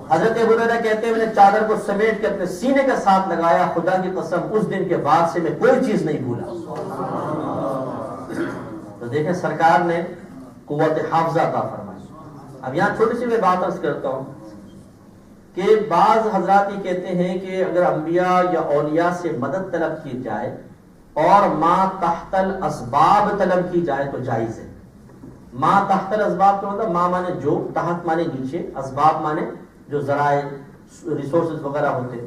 حضرت ابو ہریرہ کہتے ہیں میں نے چادر کو سمیٹ کے اپنے سینے کے ساتھ لگایا، خدا کی قسم اس دن کے بعد سے میں کوئی چیز نہیں بھولا. تو دیکھیں سرکار نے قوت حافظہ عطا فرمائی. اب یہاں چھوٹی سی میں بات عرض کرتا ہوں کہ بعض حضرات یہ کہتے ہیں کہ اگر انبیاء یا اولیاء سے مدد طلب کی جائے اور ما تحت الاسباب طلب کی جائے تو جائز ہے. ما تحت الاسباب کا مطلب ما مانے جو، تحت مانے نیچے، اسباب مانے جو ذرائع ریسورسز وغیرہ ہوتے.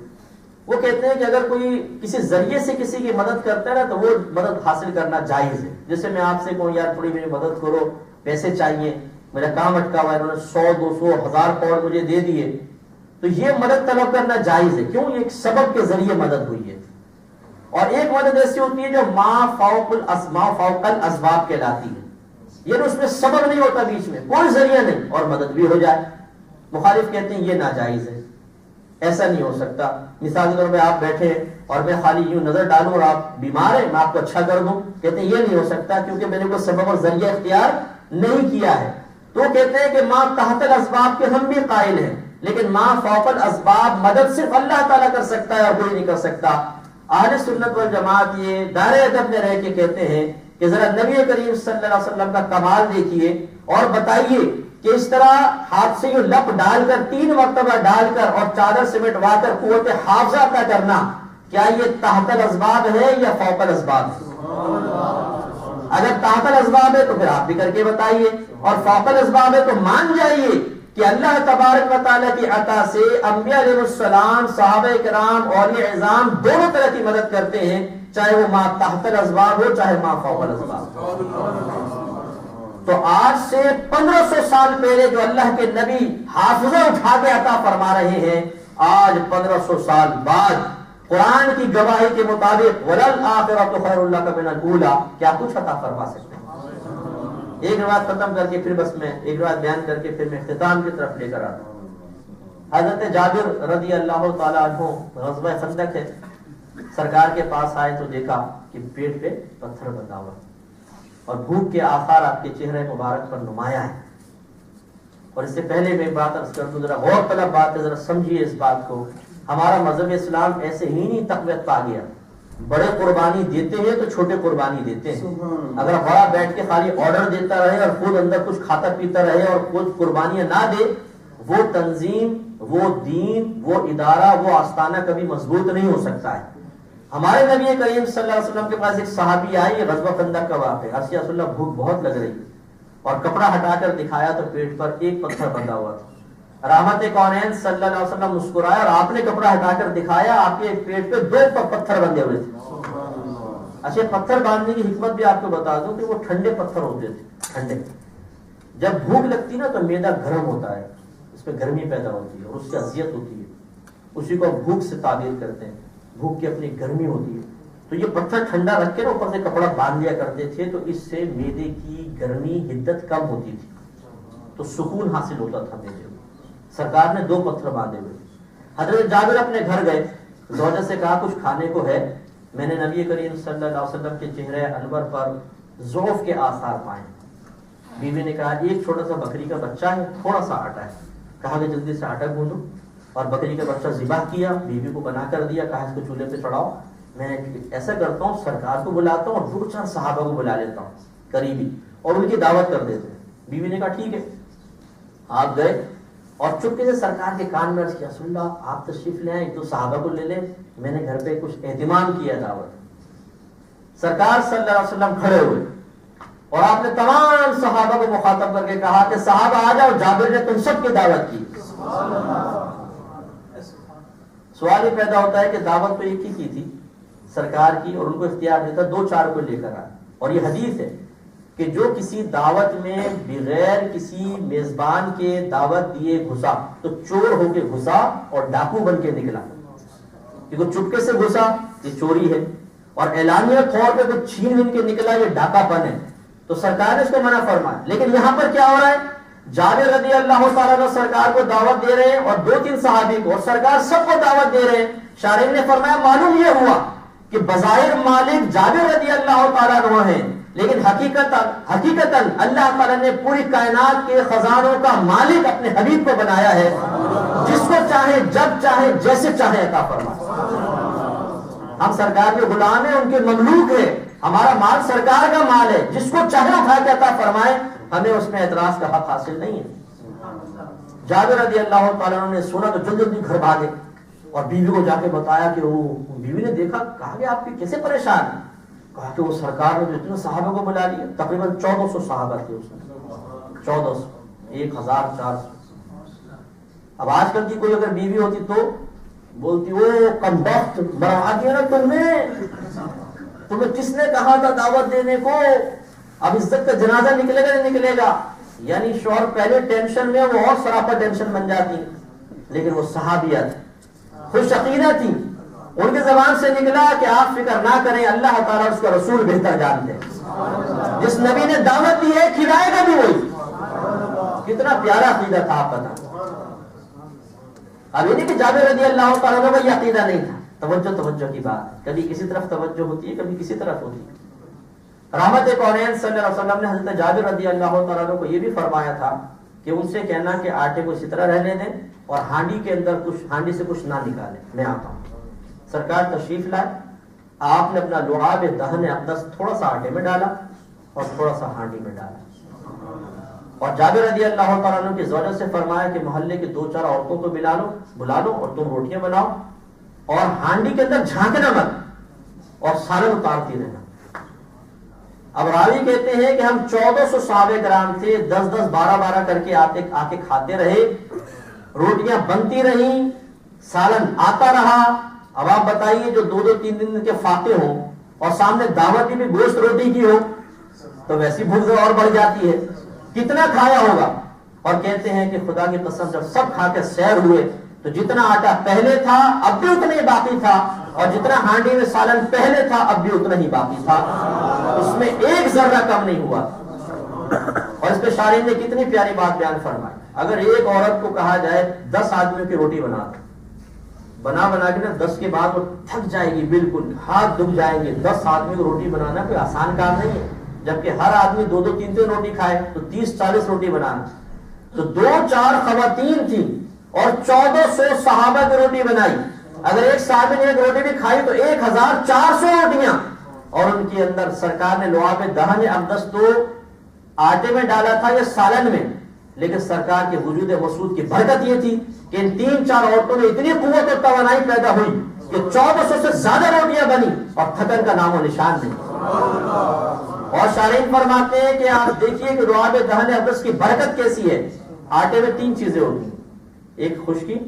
وہ کہتے ہیں کہ اگر کوئی کسی ذریعے سے کسی کی مدد کرتا ہے نا تو وہ مدد حاصل کرنا جائز ہے. جیسے میں آپ سے کہوں یار تھوڑی میری مدد کرو، پیسے چاہیے، میرا کام اٹکا ہوا ہے، انہوں نے 100-200 1000 پاؤنڈ مجھے دے دیے، تو یہ مدد طلب کرنا جائز ہے. کیوں؟ یہ ایک سبب کے ذریعے مدد ہوئی ہے. اور ایک مدد ایسی ہوتی ہے جو ما فوق الاسباب کہلاتی ہے، یعنی اس میں سبب نہیں ہوتا، بیچ میں کوئی ذریعہ نہیں اور مدد بھی ہو جائے. مخالف کہتے ہیں یہ ناجائز ہے، ایسا نہیں ہو سکتا. مثال کے طور پہ آپ بیٹھے اور میں خالی یوں نظر ڈالوں اور آپ بیمار ہیں، میں آپ کو اچھا کر دوں، کہتے ہیں یہ نہیں ہو سکتا کیونکہ میں نے کوئی سبب اور ذریعہ اختیار نہیں کیا ہے. تو کہتے ہیں کہ ما تحت الاسباب کے ہم بھی قائل ہیں، لیکن ما فوق الاسباب مدد صرف اللہ تعالیٰ کر سکتا ہے اور کوئی نہیں کر سکتا. اہل سنت والجماعت یہ دائرہ ادب میں رہ کے کہتے ہیں کہ ذرا نبی کریم صلی اللہ علیہ وسلم کا کمال دیکھیے اور بتائیے کہ اس طرح ہاتھ سے یہ لپ ڈال کر 3 مرتبہ ڈال کر اور چادر سمیٹوا کر قوت حافظہ عطا کرنا، کیا یہ تحت الاسباب ہے یا فوق الاسباب ہے؟ اگر تحت الاسباب ہے تو پھر آپ بھی کر کے بتائیے، اور فوق الاسباب ہے تو مان جائیے کہ اللہ تبارک و تعالیٰ کی عطا سے انبیاء علیہ السلام، صحابہ کرام، اولیاء اعظام دونوں طرح کی مدد کرتے ہیں، چاہے وہ ما تحت الاسباب ہو چاہے ما فوق الاسباب. تو آج سے 1500 سال پہلے جو اللہ کے نبی حافظہ اٹھا کے عطا فرما رہے ہیں، آج 1500 سال بعد قرآن کی گواہی کے مطابق وَلَلْآخِرَةُ خَيْرٌ لَكَ مِنَ الْأُولَىٰ، کیا کچھ عطا فرما سکتے ہیں. ایک روایت ختم کر کے پھر بس میں ایک روایت بیان کر کے پھر میں اختتام کی طرف لے کر آتا ہوں. حضرت جابر رضی اللہ تعالیٰ عنہ غزوہ خندق ہے، سرکار کے پاس آئے تو دیکھا کہ پیٹ پہ پتھر بندھا ہوا اور بھوک کے آثار آپ کے چہرے مبارک پر نمایاں ہیں. اور اس سے پہلے میں بات عرض کر دوں، ذرا غور طلب بات ہے، ذرا سمجھیے اس بات کو. ہمارا مذہب اسلام ایسے ہی نہیں تقویت پا گیا. بڑے قربانی دیتے ہیں تو چھوٹے قربانی دیتے ہیں. اگر بڑا بیٹھ کے خالی آرڈر دیتا رہے اور خود اندر کچھ کھاتا پیتا رہے اور خود قربانیاں نہ دے، وہ تنظیم، وہ دین، وہ ادارہ، وہ آستانہ کبھی مضبوط نہیں ہو سکتا ہے. ہمارے نبی کریم صلی اللہ علیہ وسلم کے پاس ایک صحابی آئی، یہ غزوہ خندق کا واقعہ، عرض یا رسول اللہ بھوک بہت لگ رہی اور کپڑا ہٹا کر دکھایا تو پیٹ پر ایک پتھر بندھا ہوا تھا. رحمت کونین صلی اللہ علیہ وسلم مسکرایا اور آپ نے کپڑا ہٹا کر دکھایا، آپ کے پیٹ پہ 2 پتھر بندھے ہوئے تھے. اچھا، پتھر باندھنے کی حکمت بھی آپ کو بتا دوں کہ وہ ٹھنڈے پتھر ہوتے تھے. ٹھنڈے، جب بھوک لگتی نا تو معدہ گرم ہوتا ہے، اس پہ گرمی پیدا ہوتی ہے اور اس سے اذیت ہوتی ہے، اسی کو بھوک سے تعبیر کرتے ہیں. بھوک کی اپنی گرمی ہوتی ہے، تو یہ پتھر ٹھنڈا رکھ کے نا اوپر سے کپڑا باندھ لیا کرتے تھے، تو اس سے معدے کی گرمی حدت کم ہوتی تھی، تو سکون حاصل ہوتا تھا معدے کو. سرکار نے 2 پتھر باندھے ہوئے. حضرت جابر اپنے گھر گئے زوجہ سے کہا کچھ کھانے کو ہے؟ میں نے نبی کریم صلی اللہ علیہ وسلم کے چہرے انور پر ضعف کے آثار پائے. بیوی نے کہا ایک چھوٹا سا بکری کا بچہ ہے، تھوڑا سا آٹا ہے. کہا کہ جلدی سے آٹا گوندو، اور بکری کا بچہ ذبح کیا، بیوی کو بنا کر دیا. کہا اس کو چولہے پہ چڑھاؤ. میں ایسا کرتا ہوں سرکار کو بلاتا ہوں اور 2-4 صحابہ کو بلا لیتا ہوں قریبی، اور ان کی دعوت کر دیتے ہیں. بیوی نے کہا ٹھیک ہے. آپ گئے اور چپکے سے سرکار کے کان میں عرض کیا رسول اللہ آپ تشریف لے آئیں، تو صحابہ کو لے لیں، میں نے گھر پہ کچھ اہتمام کیا دعوت. سرکار صلی اللہ علیہ وسلم کھڑے ہوئے اور آپ نے تمام صحابہ کو مخاطب کر کے کہا کہ صحابہ آ جاؤ، جابر نے تم سب کی دعوت کی. سوال یہ پیدا ہوتا ہے کہ دعوت تو ایک ہی کی تھی سرکار کی، اور ان کو اختیار دیتا 2-4 کو لے کر آئے. اور یہ حدیث ہے کہ جو کسی دعوت میں بغیر کسی میزبان کے دعوت دیے گھسا تو چور ہو کے گھسا اور ڈاکو بن کے نکلا. کیونکہ چپکے سے گھسا یہ چوری ہے، اور اعلانیہ طور پہ کچھ چھین بن کے نکلا یہ ڈاکہ پن ہے. تو سرکار نے اس کو منع فرمایا. لیکن یہاں پر کیا ہو رہا ہے؟ جابر رضی اللہ تعالیٰ عنہ سرکار کو دعوت دے رہے ہیں اور 2-3 صحابی کو، اور سرکار سب کو دعوت دے رہے ہیں. شارح نے فرمایا معلوم یہ ہوا کہ بظاہر مالک جابر رضی اللہ تعالیٰ عنہ ہیں، لیکن حقیقتاً اللہ تعالیٰ نے پوری کائنات کے خزانوں کا مالک اپنے حبیب کو بنایا ہے، جس کو چاہے جب چاہے جیسے چاہے عطا فرمائے. ہم سرکار کے غلام ہیں، ان کے مملوک ہیں، ہمارا مال سرکار کا مال ہے، جس کو چاہے اٹھا کے عطا فرمائے، ہمیں اس میں اعتراض کا حق حاصل نہیں ہے. جابر رضی اللہ تعالیٰ عنہ نے سنا تو جلدی گھر بھاگے اور بیوی کو جا کے بتایا کہ وہ بیوی نے دیکھا. کہا کہ آپ کی کیسے پریشان ہیں؟ کہا کہ وہ سرکار نے جو اتنے صحابہ کو بلا لیا، تقریباً 1400 صحابہ تھے اس میں، 1400 1400. اب آج کل کی کوئی اگر بیوی ہوتی تو بولتی وہ کمبخت مروا دیا نا تم نے، تمہیں کس نے کہا تھا دعوت دینے کو؟ اب عزت کا جنازہ نکلے گا نہیں نکلے گا؟ یعنی شوہر پہلے ٹینشن میں وہ اور سراپا ٹینشن بن جاتی. لیکن وہ صحابیت خوش عقیدہ تھی، ان کی زبان سے نکلا کہ آپ فکر نہ کریں، اللہ تعالیٰ اس کا رسول بہتر جانتے ہیں، جس نبی نے دعوت دی ہے کھلائے گا بھی وہی. کتنا پیارا عقیدہ تھا آپ بتا. اب یہ نہیں کہ جابر رضی اللہ تعالیٰ عنہ کا یہ عقیدہ نہیں تھا. توجہ کی بات، کبھی کسی طرف توجہ ہوتی ہے کبھی کسی طرف ہوتی ہے. رحمت کونین صلی اللہ علیہ وسلم نے حضرت جابر رضی اللہ تعالیٰ عنہ کو یہ بھی فرمایا تھا کہ ان سے کہنا کہ آٹے کو اسی طرح رہنے دیں اور ہانڈی کے اندر ہانڈی سے کچھ نہ نکالیں، میں آتا ہوں. سرکار تشریف لائے، آپ نے اپنا لعاب دہن اقدس تھوڑا سا آٹے میں ڈالا اور تھوڑا سا ہانڈی میں ڈالا، اور جابر رضی اللہ تعالیٰ عنہ کی زوجہ سے فرمایا کہ محلے کے 2-4 عورتوں کو بلا لو اور تم روٹیاں بناؤ، اور ہانڈی کے اندر جھانکنا مت اور سالن اتارتی رہنا. اب راوی کہتے ہیں کہ ہم 1400 صحابہ کرام تھے، 10-10 12-12 کر کے آ کے کھاتے رہے، روٹیاں بنتی رہیں، سالن آتا رہا. اب آپ بتائیے جو 2-3 دن کے فاقے ہوں اور سامنے دعوت بھی گوشت روٹی کی ہو تو ویسی بھوک اور بڑھ جاتی ہے، کتنا کھایا ہوگا. اور کہتے ہیں کہ خدا کی قسم جب سب کھا کے سیر ہوئے تو جتنا آٹا پہلے تھا اب بھی اتنا ہی باقی تھا، اور جتنا ہانڈی میں سالن پہلے تھا اب بھی اتنا ہی باقی تھا، اس میں ایک ذرہ کم نہیں ہوا. اور اس پہ شارح نے کتنی پیاری بات بیان فرمائی. اگر ایک عورت کو کہا جائے 10 آدمیوں کی روٹی بنا کے نا 10 کے بعد وہ تھک جائے گی، بالکل ہاتھ دکھ جائیں گے. 10 آدمی کو روٹی بنانا کوئی آسان کام نہیں ہے، جبکہ ہر آدمی 2-3 روٹی کھائے تو 30-40 روٹی بنانا. تو 2-4 خواتین تھی اور 1400 صحابہ کی روٹی بنائی. اگر ایک صحابی نے ایک روٹی بھی کھائی تو 1400 روٹیاں. اور ان کے اندر سرکار نے لعاب دہن اقدس تو آٹے میں ڈالا تھا یا سالن میں، لیکن سرکار کے وجود مسعود کی برکت یہ تھی کہ ان 3-4 عورتوں میں اتنی قوت اور توانائی پیدا ہوئی کہ 1400 سے زیادہ روٹیاں بنی اور تھکن کا نام و نشان نہیں. اور شارحین فرماتے ہیں کہ آپ دیکھیے کہ لعاب دہن اقدس کی برکت کیسی ہے. آٹے میں 3 چیزیں ہوتی ہیں، ایک خشکی،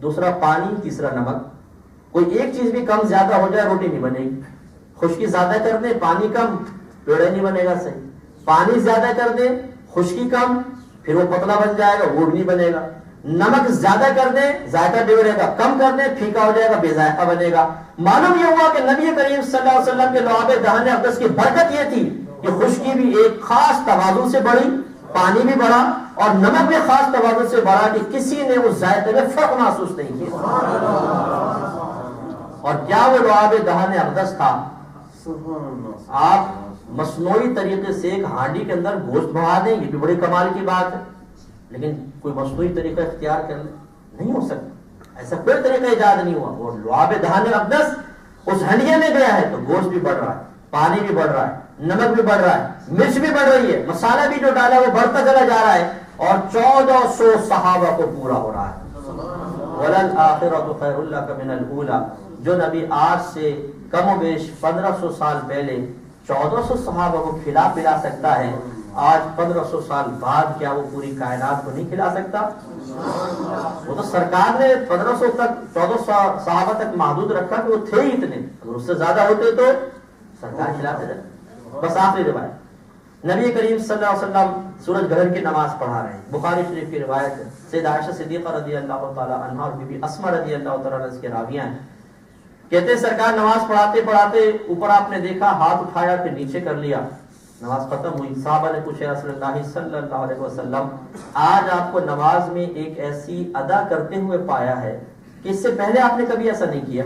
دوسرا پانی، تیسرا نمک. کوئی ایک چیز بھی کم زیادہ ہو جائے روٹی نہیں بنے گی. خشکی زیادہ کر دیں پانی کم، پیڑا نہیں بنے گا صحیح. پانی زیادہ کر دیں خشکی کم، پھر وہ پتلا بن جائے گا، وہ نہیں بنے گا. نمک زیادہ کر دیں ذائقہ بگڑے گا، کم کر دیں پھیکا ہو جائے گا، بے ذائقہ بنے گا. معلوم یہ ہوا کہ نبی کریم صلی اللہ علیہ وسلم کے لعاب دہن اقدس کی برکت یہ تھی کہ خشکی بھی ایک خاص توازن سے بڑھی، پانی بھی بڑھا اور نمک بھی خاص توازن سے بڑھا کہ کسی نے اس ذائقے میں فرق محسوس نہیں کیا. اور کیا وہ لعاب دہن اقدس تھا؟ آپ مصنوعی طریقے سے ایک ہانڈی کے اندر گوشت بڑھا دیں، یہ بھی بڑی کمال کی بات ہے، لیکن کوئی مصنوعی طریقہ اختیار کر لیں، نہیں ہو سکتا، ایسا کوئی طریقہ ایجاد نہیں ہوا۔ وہ لعاب دہن اقدس اس ہنڈیے میں گیا ہے تو گوشت بھی بڑھ رہا ہے، پانی بھی بڑھ رہا ہے، نمک بھی بڑھ رہا ہے، مرچ بھی بڑھ رہی ہے، مسالہ بھی جو ڈالا وہ بڑھتا چلا جا رہا ہے، اور 1400 صحابہ کو پورا ہو رہا ہے۔ وَلَلْآخِرَةُ خَيْرٌ لَكَ مِنَ الْأُولَىٰ، جو نبی آج سے کم و بیش 1500 سال پہلے 1400 صحابہ کو کھلا پلا سکتا ہے، آج 1500 سال بعد کیا وہ پوری کائنات کو نہیں کھلا سکتا؟ وہ تو سرکار نے 1500 تک 1400 صحابہ تک محدود رکھا کہ وہ تھے ہی اتنے، اگر اس سے زیادہ ہوتے تو سرکار کھلاتے رہتے۔ بس آخری روایت، نبی کریم صلی اللہ علیہ وسلم سورج گرہن کی نماز پڑھا رہے ہیں، بخاری شریف کی روایت ہے، سید عائشہ صدیقہ رضی اللہ تعالی عنہا اور بی بی اسماء رضی اللہ تعالی عنہ کے راویہ ہیں، کہتے ہیں سرکار نماز پڑھاتے پڑھاتے اوپر آپ نے دیکھا، ہاتھ اٹھایا پھر نیچے کر لیا، نماز ختم ہوئی، صحابہ نے پوچھا رسول اللہ صلی اللہ علیہ وسلم آج آپ کو نماز میں ایک ایسی ادا کرتے ہوئے پایا ہے کہ اس سے پہلے آپ نے کبھی ایسا نہیں کیا؟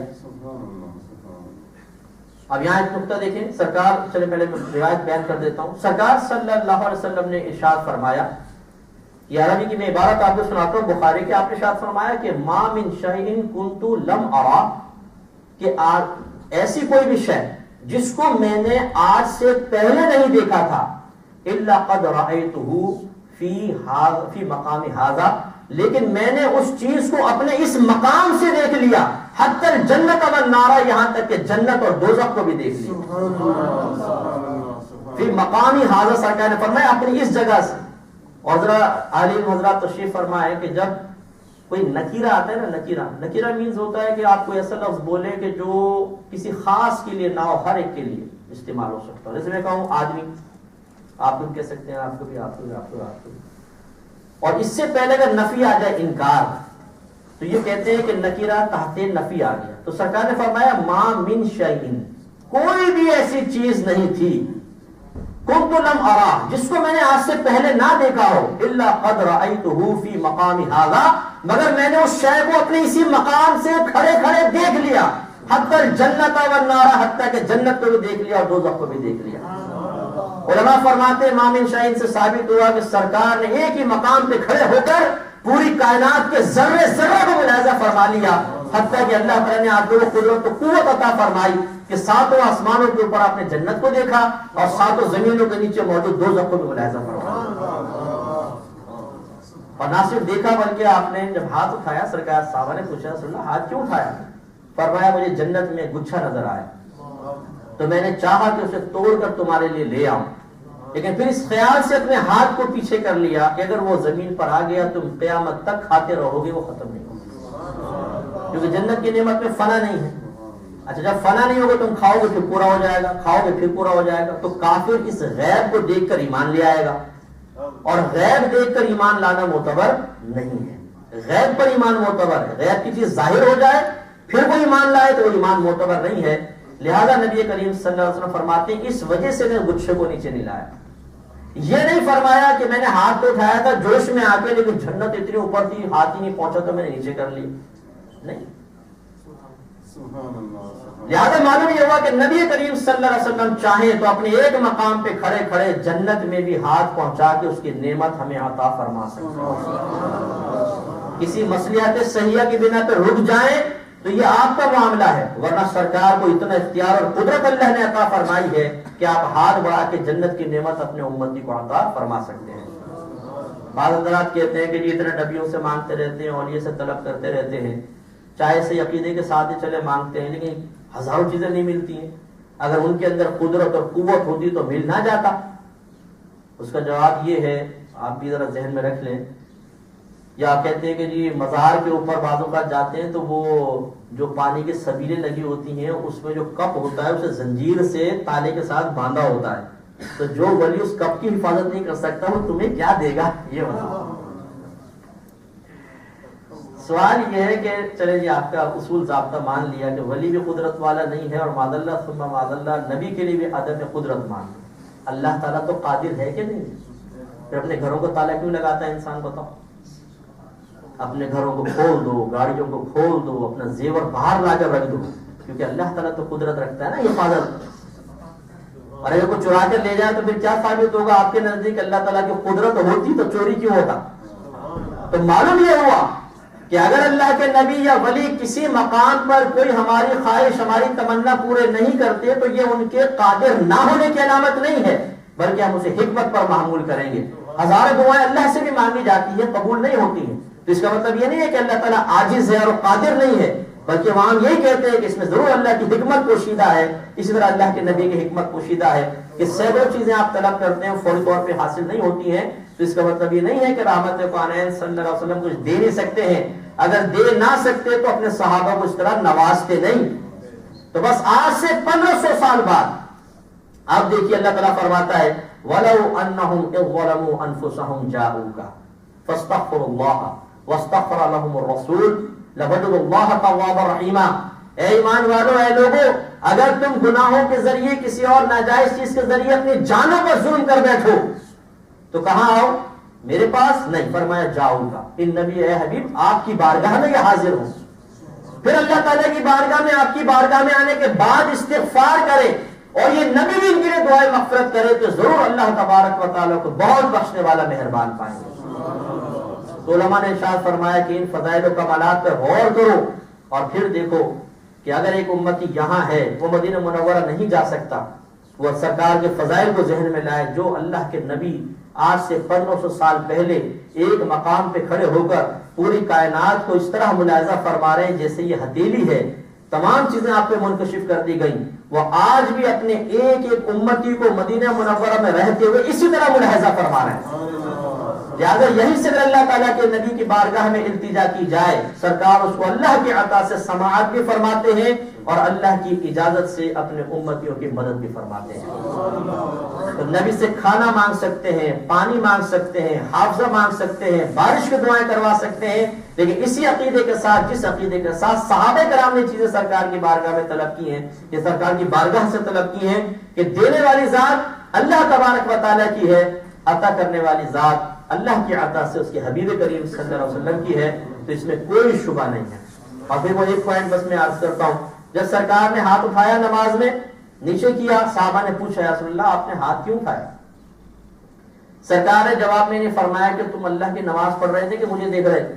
اب یہاں ایک نقطہ دیکھیں، سرکار، چلے پہلے میں روایت بیان کر دیتا ہوں، سرکار صلی اللہ علیہ وسلم نے ارشاد فرمایا، یہ عربی کی میں عبارت آپ کو سناتا ہوں بخاری کے، آپ نے ارشاد فرمایا کہ ما من شیء کنت لم ارا، کہ ایسی کوئی بھی شے جس کو میں نے آج سے پہلے نہیں دیکھا تھا، الا قد رأیتہ فی مقام ھذا، لیکن میں نے اس چیز کو اپنے اس مقام سے دیکھ لیا، حتی الجنت والنار، یہاں تک کہ جنت اور دوزخ کو بھی دیکھ لیا، فی مقام ھذا، سرکار نے فرمایا اپنی اس جگہ سے۔ اور ذرا عالم حضرات تشریف فرمائے کہ جب کوئی نکیرہ آتا ہے نا، نکیرہ مینز ہوتا ہے کہ آپ کوئی ایسا لفظ بولے کہ جو کسی خاص کے لیے نہ ہو، ہر ایک کے لیے استعمال ہو سکتا ہے، جیسے میں کہوں آدمی، آپ لوگ کہہ سکتے ہیں، آپ کو بھی، آپ کو بھی، آپ کو بھی، آپ کو بھی، اور اس سے پہلے اگر نفی آ جائے، انکار، تو یہ کہتے ہیں کہ نکیرہ تحت نفی آ گیا۔ تو سرکار نے فرمایا ما من شیء، کوئی بھی ایسی چیز نہیں تھی، کنت لم ارا، جس کو میں نے آج سے پہلے نہ دیکھا ہو، الا قد رأیتہ فی مقام ھذا، مگر میں نے اس شے کو اپنے اسی مقام سے کھڑے کھڑے دیکھ لیا، حتی الجنت والنار، حتی کہ جنت کو بھی دیکھ لیا اور دوزخ کو بھی دیکھ لیا۔ علماء فرماتے ما من شیء سے ثابت ہوا کہ سرکار نے ایک ہی مقام پہ کھڑے ہو کر پوری کائنات کے ذرے ذرے کو ملاحظہ فرما لیا، حتیٰ کہ اللہ تعالیٰ نے آپ کو قدرت و قوت عطا فرمائی کہ ساتوں آسمانوں کے اوپر آپ نے جنت کو دیکھا اور ساتوں زمینوں کے نیچے موجود دوزخ کو بھی ملاحظہ فرمایا، اور نہ صرف دیکھا بلکہ آپ نے جب ہاتھ اٹھایا، سرکار صحابہ نے پوچھا رسول اللہ ہاتھ کیوں اٹھایا؟ فرمایا مجھے جنت میں گچھا نظر آیا تو میں نے چاہا کہ اسے توڑ کر تمہارے لیے لے آؤں، لیکن پھر اس خیال سے اپنے ہاتھ کو پیچھے کر لیا کہ اگر وہ زمین پر آ گیا تم قیامت تک کھاتے رہو گے، وہ ختم نہیں ہوگا، کیونکہ جنت کی نعمت میں فنا نہیں ہے۔ اچھا جب فنا نہیں ہوگا تم کھاؤ گے پھر پورا ہو جائے گا، کھاؤ گے پھر پورا ہو جائے گا، تو کافر اس غیب کو دیکھ کر ایمان لے آئے گا، اور غیب دیکھ کر ایمان لانا معتبر نہیں ہے، غیب پر ایمان معتبر ہے، غیب کی چیز ظاہر ہو جائے پھر وہ ایمان لائے تو وہ ایمان معتبر نہیں ہے۔ لہذا نبی کریم صلی اللہ علیہ وسلم فرماتے ہیں اس وجہ سے میں گچھے کو نیچے نہیں لایا، یہ نہیں فرمایا کہ میں نے ہاتھ تو اٹھایا تھا جوش میں آ کے، لیکن جنت اتنی اوپر تھی ہاتھ ہی نہیں پہنچا تو میں نے نیچے کر لی، نہیں۔ لہذا معلوم یہ ہوا کہ نبی کریم صلی اللہ علیہ وسلم چاہیں تو اپنے ایک مقام پہ کھڑے کھڑے جنت میں بھی ہاتھ پہنچا کے اس کی نعمت ہمیں عطا فرما سکتے ہیں۔ کسی مصلحت صحیحہ کی بنا پہ رک جائیں تو یہ آپ کا معاملہ ہے، ورنہ سرکار کو اتنا اختیار اور قدرت اللہ نے عطا فرمائی ہے کہ آپ ہاتھ بڑھا کے جنت کی نعمت اپنے امتی کو عطا فرما سکتے ہیں۔ بعض حضرات کہتے ہیں کہ جی اتنے نبیوں سے مانگتے رہتے ہیں، اولیاء سے طلب کرتے رہتے ہیں، چاہے سے عقیدے کے ساتھ ہی چلے مانگتے ہیں، لیکن ہزاروں چیزیں نہیں ملتی ہیں، اگر ان کے اندر قدرت اور قوت ہوتی تو مل نہ جاتا۔ اس کا جواب یہ ہے، آپ بھی ذرا ذہن میں رکھ لیں، یا کہتے ہیں کہ جی مزار کے اوپر بعض اوقات جاتے ہیں تو وہ جو پانی کی سبیلیں لگی ہوتی ہیں اس میں جو کپ ہوتا ہے اسے زنجیر سے تالے کے ساتھ باندھا ہوتا ہے، تو جو ولی اس کپ کی حفاظت نہیں کر سکتا وہ تمہیں کیا دے گا؟ یہ بتاؤ۔ سوال یہ ہے کہ چلے جی آپ کا اصول ضابطہ مان لیا کہ ولی بھی قدرت والا نہیں ہے، اور معاذ اللہ ثم معاذ اللہ نبی کے لیے بھی عدم قدرت مان لیا، اللہ تعالیٰ تو قادر ہے کہ نہیں؟ پھر اپنے گھروں کو تالا کیوں لگاتا ہے انسان؟ بتاؤ، اپنے گھروں کو کھول دو، گاڑیوں کو کھول دو، اپنا زیور باہر لا کر رکھ دو، کیونکہ اللہ تعالیٰ تو قدرت رکھتا ہے نا حفاظت. اور اگر کوئی چرا کر لے جائے تو پھر کیا ثابت ہوگا آپ کے نزدیک اللہ تعالیٰ کی قدرت ہوتی تو چوری کیوں ہوتا؟ تو معلوم یہ ہوا کہ اگر اللہ کے نبی یا ولی کسی مقام پر کوئی ہماری خواہش ہماری تمنا پورے نہیں کرتے تو یہ ان کے قادر نہ ہونے کی علامت نہیں ہے، بلکہ ہم اسے حکمت پر معمول کریں گے. ہزاروں دعائیں اللہ سے بھی مانگی جاتی ہیں، قبول نہیں ہوتی ہیں، تو اس کا مطلب یہ نہیں ہے کہ اللہ تعالیٰ عاجز ہے اور قادر نہیں ہے، بلکہ وہاں ہم یہی کہتے ہیں کہ اس میں ضرور اللہ کی حکمت پوشیدہ ہے. اسی طرح اللہ کے نبی کی حکمت پوشیدہ ہے کہ سینکڑوں چیزیں آپ طلب کرتے ہیں فوری طور پہ حاصل نہیں ہوتی ہیں، تو اس کا مطلب یہ نہیں ہے کہ رحمت کونین صلی اللہ علیہ وسلم کچھ دے نہیں سکتے ہیں. اگر دے نہ سکتے تو اپنے صحابہ کو اس طرح نوازتے نہیں. تو بس آج سے 1500 سال بعد آپ دیکھیے اللہ تعالیٰ فرماتا ہے وَلَوْ أَنَّهُمْ إِذْ ظَلَمُوا أَنفُسَهُمْ جَاءُوكَ فَاسْتَغْفِرُوا اللَّهَ وَاسْتَغْفَرَ لَهُمُ الرَّسُولُ لَوَجَدُوا اللَّهَ تَوَّابًا رَحِيمًا. اے ایمان والو، اے لوگوں، اگر تم گناہوں کے ذریعے کسی اور ناجائز چیز کے ذریعے اپنی جانوں پر ظلم کر بیٹھو تو کہاں آؤ؟ میرے پاس نہیں، فرمایا جاؤگا. ان نبی اے حبیب آپ کی بارگاہ میں یہ حاضر ہوں. پھر اللہ تعالیٰ کی بارگاہ میں آپ کی بارگاہ میں آنے کے بعد استغفار کرے اور یہ نبی بھی ان کے لیے دعائیں مغفرت کرے تو ضرور اللہ تبارک و تعالیٰ کو بہت بخشنے والا مہربان پائیں گے. تو علماء نے ارشاد فرمایا کہ ان فضائل و کمالات پر غور کرو اور پھر دیکھو کہ اگر ایک امتی یہاں ہے وہ مدینہ منورہ نہیں جا سکتا، وہ سرکار کے فضائل کو ذہن میں لائے جو اللہ کے نبی آج سے 1500 سال پہلے ایک مقام پہ کھڑے ہو کر پوری کائنات کو اس طرح ملاحظہ فرما رہے ہیں جیسے یہ ہتھیلی ہے، تمام چیزیں آپ پہ منکشف کر دی گئیں. وہ آج بھی اپنے ایک ایک امتی کو مدینہ منورہ میں رہتے ہوئے اسی طرح ملاحظہ فرما رہے ہیں. لہٰذا یہی سے اللہ تعالیٰ کے نبی کی بارگاہ میں التجا کی جائے، سرکار اس کو اللہ کی عطا سے سماعت بھی فرماتے ہیں اور اللہ کی اجازت سے اپنے امتیوں کی مدد بھی فرماتے ہیں. تو نبی سے کھانا مانگ سکتے ہیں، پانی مانگ سکتے ہیں، حافظہ مانگ سکتے ہیں، بارش کی دعائیں کروا سکتے ہیں، لیکن اسی عقیدے کے ساتھ جس عقیدے کے ساتھ صحابہ کرام نے چیزیں سرکار کی بارگاہ میں طلب کی ہیں، یہ سرکار کی بارگاہ سے طلب کی ہیں کہ دینے والی ذات اللہ تبارک و تعالیٰ کی ہے، عطا کرنے والی ذات اللہ کی عطا سے اس کے حبیب کریم صلی اللہ علیہ وسلم کی ہے، تو اس میں کوئی شبہ نہیں ہے. اور پھر وہ ایک پوائنٹ بس میں عرض کرتا ہوں، جب سرکار نے ہاتھ اٹھایا نماز میں نیچے کیا، صحابہ نے پوچھا یا رسول اللہ آپ نے ہاتھ کیوں اٹھایا؟ سرکار نے جواب میں نے فرمایا کہ تم اللہ کی نماز پڑھ رہے تھے کہ مجھے دیکھ رہے تھے؟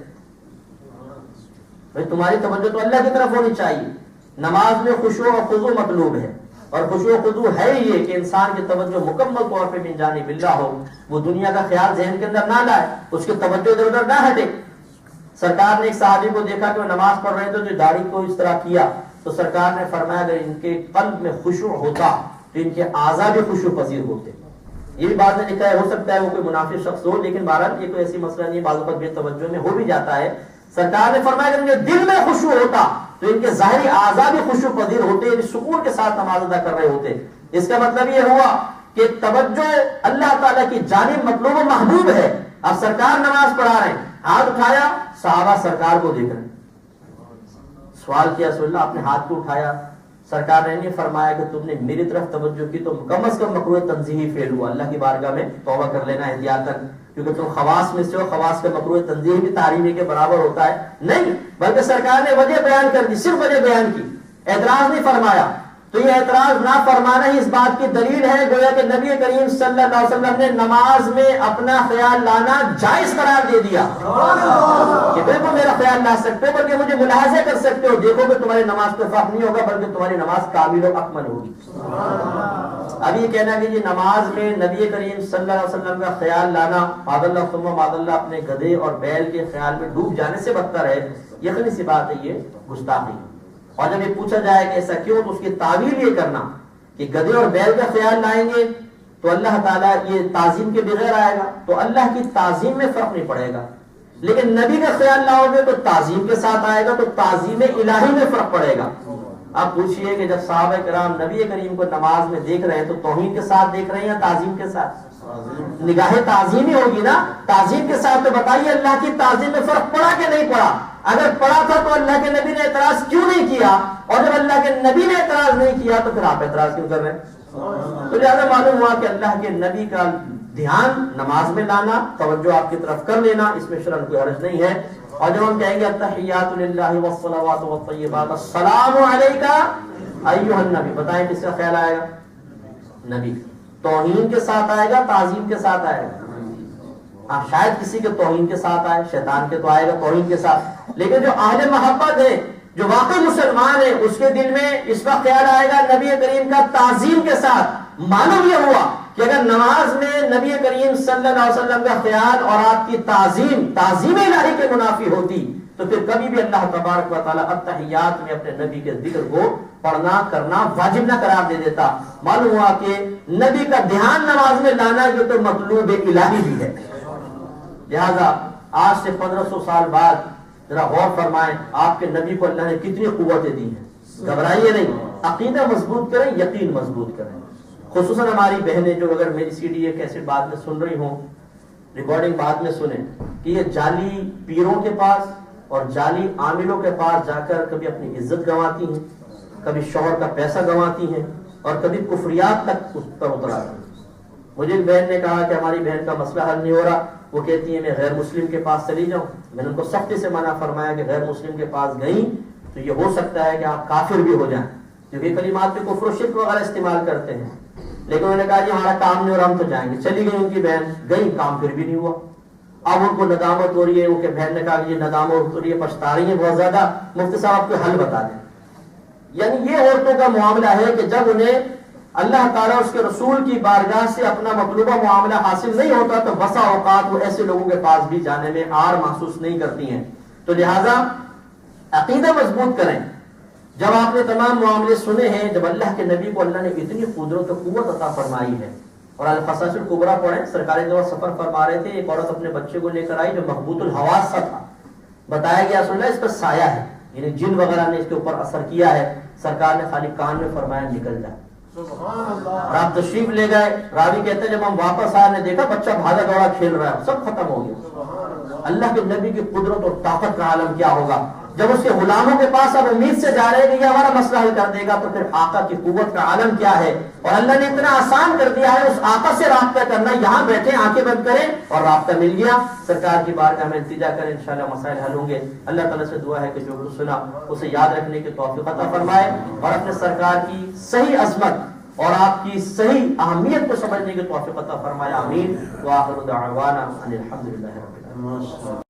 بھائی تمہاری توجہ تو اللہ کی طرف ہونی چاہیے. نماز میں خشوع و خضوع مطلوب ہے، اور خشوع و خضوع ہے یہ کہ انسان کی توجہ مکمل طور پہ من جانب اللہ ہو، وہ دنیا کا خیال ذہن کے اندر نہ لائے، اس کی توجہ ادھر ادھر نہ ہٹے. سرکار نے ایک صحابی کو دیکھا کہ وہ نماز پڑھ رہے تھے تو داڑھی کو اس طرح کیا، تو سرکار نے فرمایا اگر ان کے قلب میں خشوع ہوتا تو ان کے اعضاء بھی خشوع پذیر ہوتے. یہ بھی بات نے لکھا ہے، ہو سکتا ہے وہ کوئی منافق شخص ہو، لیکن بہرحال یہ کوئی ایسی مسئلہ نہیں، بعض اوقات بے توجہ میں ہو بھی جاتا ہے. سرکار نے فرمایا کہ ان کے دل میں خشوع ہوتا تو ان کے ظاہری اعضاء بھی خشوع پذیر ہوتے، یعنی سکون کے ساتھ نماز ادا کر رہے ہوتے. اس کا مطلب یہ ہوا کہ توجہ اللہ تعالیٰ کی جانب مطلوب و محبوب ہے. اب سرکار نماز پڑھا رہے ہیں، ہاتھ اٹھایا، صحابہ سرکار کو دیکھ رہے ہیں. سوال کیا رسول اللہ آپ نے ہاتھ کیوں اٹھایا؟ سرکار نے نہیں فرمایا کہ تم نے میری طرف توجہ کی تو کم از کم مکروہ تنزیہی فعل ہوا، اللہ کی بارگاہ میں توبہ کر لینا احتیاطاً، کیونکہ تم خواص میں سے ہو، خواص کا مکروہ تنزیہی بھی تحریمی کے برابر ہوتا ہے. نہیں، بلکہ سرکار نے وجہ بیان کر دی، صرف وجہ بیان کی، اعتراض نہیں فرمایا. تو یہ اعتراض نہ فرمانا ہی اس بات کی دلیل ہے گویا کہ نبی کریم صلی اللہ علیہ وسلم نے نماز میں اپنا خیال لانا جائز قرار دے دیا کہ بالکل میرا خیال لا سکتے ہو، بلکہ مجھے ملاحظہ کر سکتے ہو، دیکھو کہ تمہاری نماز پہ فرق نہیں ہوگا بلکہ تمہاری نماز کامل و اکمل ہوگی. اب یہ کہنا کہ یہ نماز میں نبی کریم صلی اللہ علیہ وسلم کا خیال لانا معاذ اللہ ثم معاذ اللہ اپنے گدھے اور بیل کے خیال میں ڈوب جانے سے بدتر ہے، یقینی سی بات ہے یہ گستاخی. اور جب یہ پوچھا جائے کہ ایسا کیوں تو اس کی تعویل یہ کرنا کہ گدھے اور بیل کا خیال لائیں گے تو اللہ تعالیٰ یہ تعظیم کے بغیر آئے گا تو اللہ کی تعظیم میں فرق نہیں پڑے گا، لیکن نبی کا خیال لاؤ گے تو تعظیم کے ساتھ آئے گا تو تعظیم الہی میں فرق پڑے گا. اب پوچھئے کہ جب صحابہ کرام نبی کریم کو نماز میں دیکھ رہے ہیں تو توہین کے ساتھ دیکھ رہے ہیں یا تعظیم کے ساتھ؟ نگاہ تعظیم ہی ہوگی نا، تعظیم کے ساتھ. تو بتائیے اللہ کی تعظیم میں فرق پڑا کہ نہیں پڑا؟ اگر پڑا تھا تو اللہ کے نبی نے اعتراض کیوں نہیں کیا، اور جب اللہ کے نبی نے اعتراض نہیں کیا تو پھر آپ اعتراض کیوں کر رہے ہیں؟ تو لہٰذا معلوم ہوا کہ اللہ کے نبی کا دھیان نماز میں لانا، توجہ آپ کی طرف کر لینا، اس میں شرعاً کوئی حرج نہیں ہے. اور جب ہم کہیں گے التحیات للہ والصلوات والطیبات السلام علیکا ایھا النبی، بتائیں کس کا خیال آئے گا؟ نبی۔ توہین کے ساتھ آئے گا، تعظیم کے ساتھ آئے گا؟ شاید کسی کے توہین کے ساتھ آئے، شیطان کے تو آئے گا توہین کے ساتھ، لیکن جو اہل محبت ہے، جو واقعی مسلمان ہے، اس کے دل میں اس کا خیال آئے گا نبی کریم کا تعظیم کے ساتھ۔ معلوم یہ ہوا کہ اگر نماز میں نبی کریم صلی اللہ علیہ وسلم کا خیال اور آپ کی تعظیم الہی کے منافی ہوتی تو پھر کبھی بھی اللہ تبارک و تعالیٰ التحیات میں اپنے نبی کے ذکر کو پڑھنا کرنا واجب نہ قرار دے دیتا۔ معلوم ہوا کہ نبی کا دھیان نماز میں لانا یہ تو مطلوب الہی بھی ہے۔ لہذا آج سے 1500 سال بعد ذرا غور فرمائیں، آپ کے نبی کو اللہ نے کتنی قوتیں دی ہیں۔ گھبرائیے نہیں، عقیدہ مضبوط کریں، یقین مضبوط کریں۔ خصوصاً ہماری بہنیں جو اگر میری سی ڈی کیسٹ بعد میں سن رہی ہوں، ریکارڈنگ بعد میں سنیں، کہ یہ جعلی پیروں کے پاس اور جعلی عاملوں کے پاس جا کر کبھی اپنی عزت گنواتی ہیں، کبھی شوہر کا پیسہ گنواتی ہیں، اور کبھی کفریات تک اس پر اتر آتی ہیں۔ مجھے ایک بہن نے کہا کہ ہماری بہن کا مسئلہ حل نہیں ہو رہا، وہ کہتی ہے میں غیر مسلم کے پاس چلی جاؤں۔ میں نے ان کو سختی سے منع فرمایا کہ غیر مسلم کے پاس گئیں تو یہ ہو سکتا ہے کہ آپ کافر بھی ہو جائیں، کیونکہ کلمات میں کفر و شرک وغیرہ استعمال کرتے ہیں۔ لیکن انہوں نے کہا جی ہمارا کام نہیں ہو رہا، ہم تو جائیں گے۔ چلی گئی ان کی بہن، گئی، کام پھر بھی نہیں ہوا۔ اب ان کو ندامت ہو رہی ہے، وہ کہ بہن نے کہا کہ یہ ندامت ہو رہی ہے، پچھتا رہی ہے بہت زیادہ، مفتی صاحب آپ کو حل بتا دیں۔ یعنی یہ عورتوں کا معاملہ ہے کہ جب انہیں اللہ تعالیٰ اس کے رسول کی بارگاہ سے اپنا مطلوبہ معاملہ حاصل نہیں ہوتا تو بسا اوقات وہ ایسے لوگوں کے پاس بھی جانے میں آر محسوس نہیں کرتی ہیں۔ تو لہٰذا عقیدہ مضبوط کریں۔ جب آپ نے تمام معاملے سنے ہیں، جب اللہ کے نبی کو اللہ نے اتنی قدرت و قوت عطا فرمائی ہے، اور القصص الکبریٰ پڑھیں، سرکار دو سفر فرما رہے تھے، ایک عورت اپنے بچے کو لے کر آئی جو مخبوط الحواس سا تھا، بتایا گیا سن اس پر سایہ ہے، یعنی جن وغیرہ نے اس کے اوپر اثر کیا ہے۔ سرکار نے خالی کان میں فرمایا نکل جائے، اور آپ تشریف لے گئے۔ راوی کہتے ہیں جب ہم واپس آئے نے دیکھا بچہ بھاگا دوڑا کھیل رہا ہے، سب ختم ہو گیا۔ اللہ کے نبی کی قدرت اور طاقت کا عالم کیا ہوگا جب اس کے غلاموں کے پاس اب امید سے جا رہے ہیں کہ یہ ہمارا مسئلہ حل کر دے گا، تو پھر آقا کی قوت کا عالم کیا ہے۔ اور اللہ نے اتنا آسان کر دیا ہے اس آقا سے رابطہ کرنا، یہاں بیٹھے آنکھیں بند کریں اور رابطہ مل گیا۔ سرکار کی بارگاہ میں التجا کریں، انشاءاللہ مسائل حل ہوں گے۔ اللہ تعالیٰ سے دعا ہے کہ جو کچھ سنا اسے یاد رکھنے کی توفیق عطا فرمائے، اور اپنے سرکار کی صحیح عظمت اور آپ کی صحیح اہمیت کو سمجھنے کی توفیق عطا فرمائے، آمین۔ وآخر دعوانا ان الحمدللہ رب العالمین۔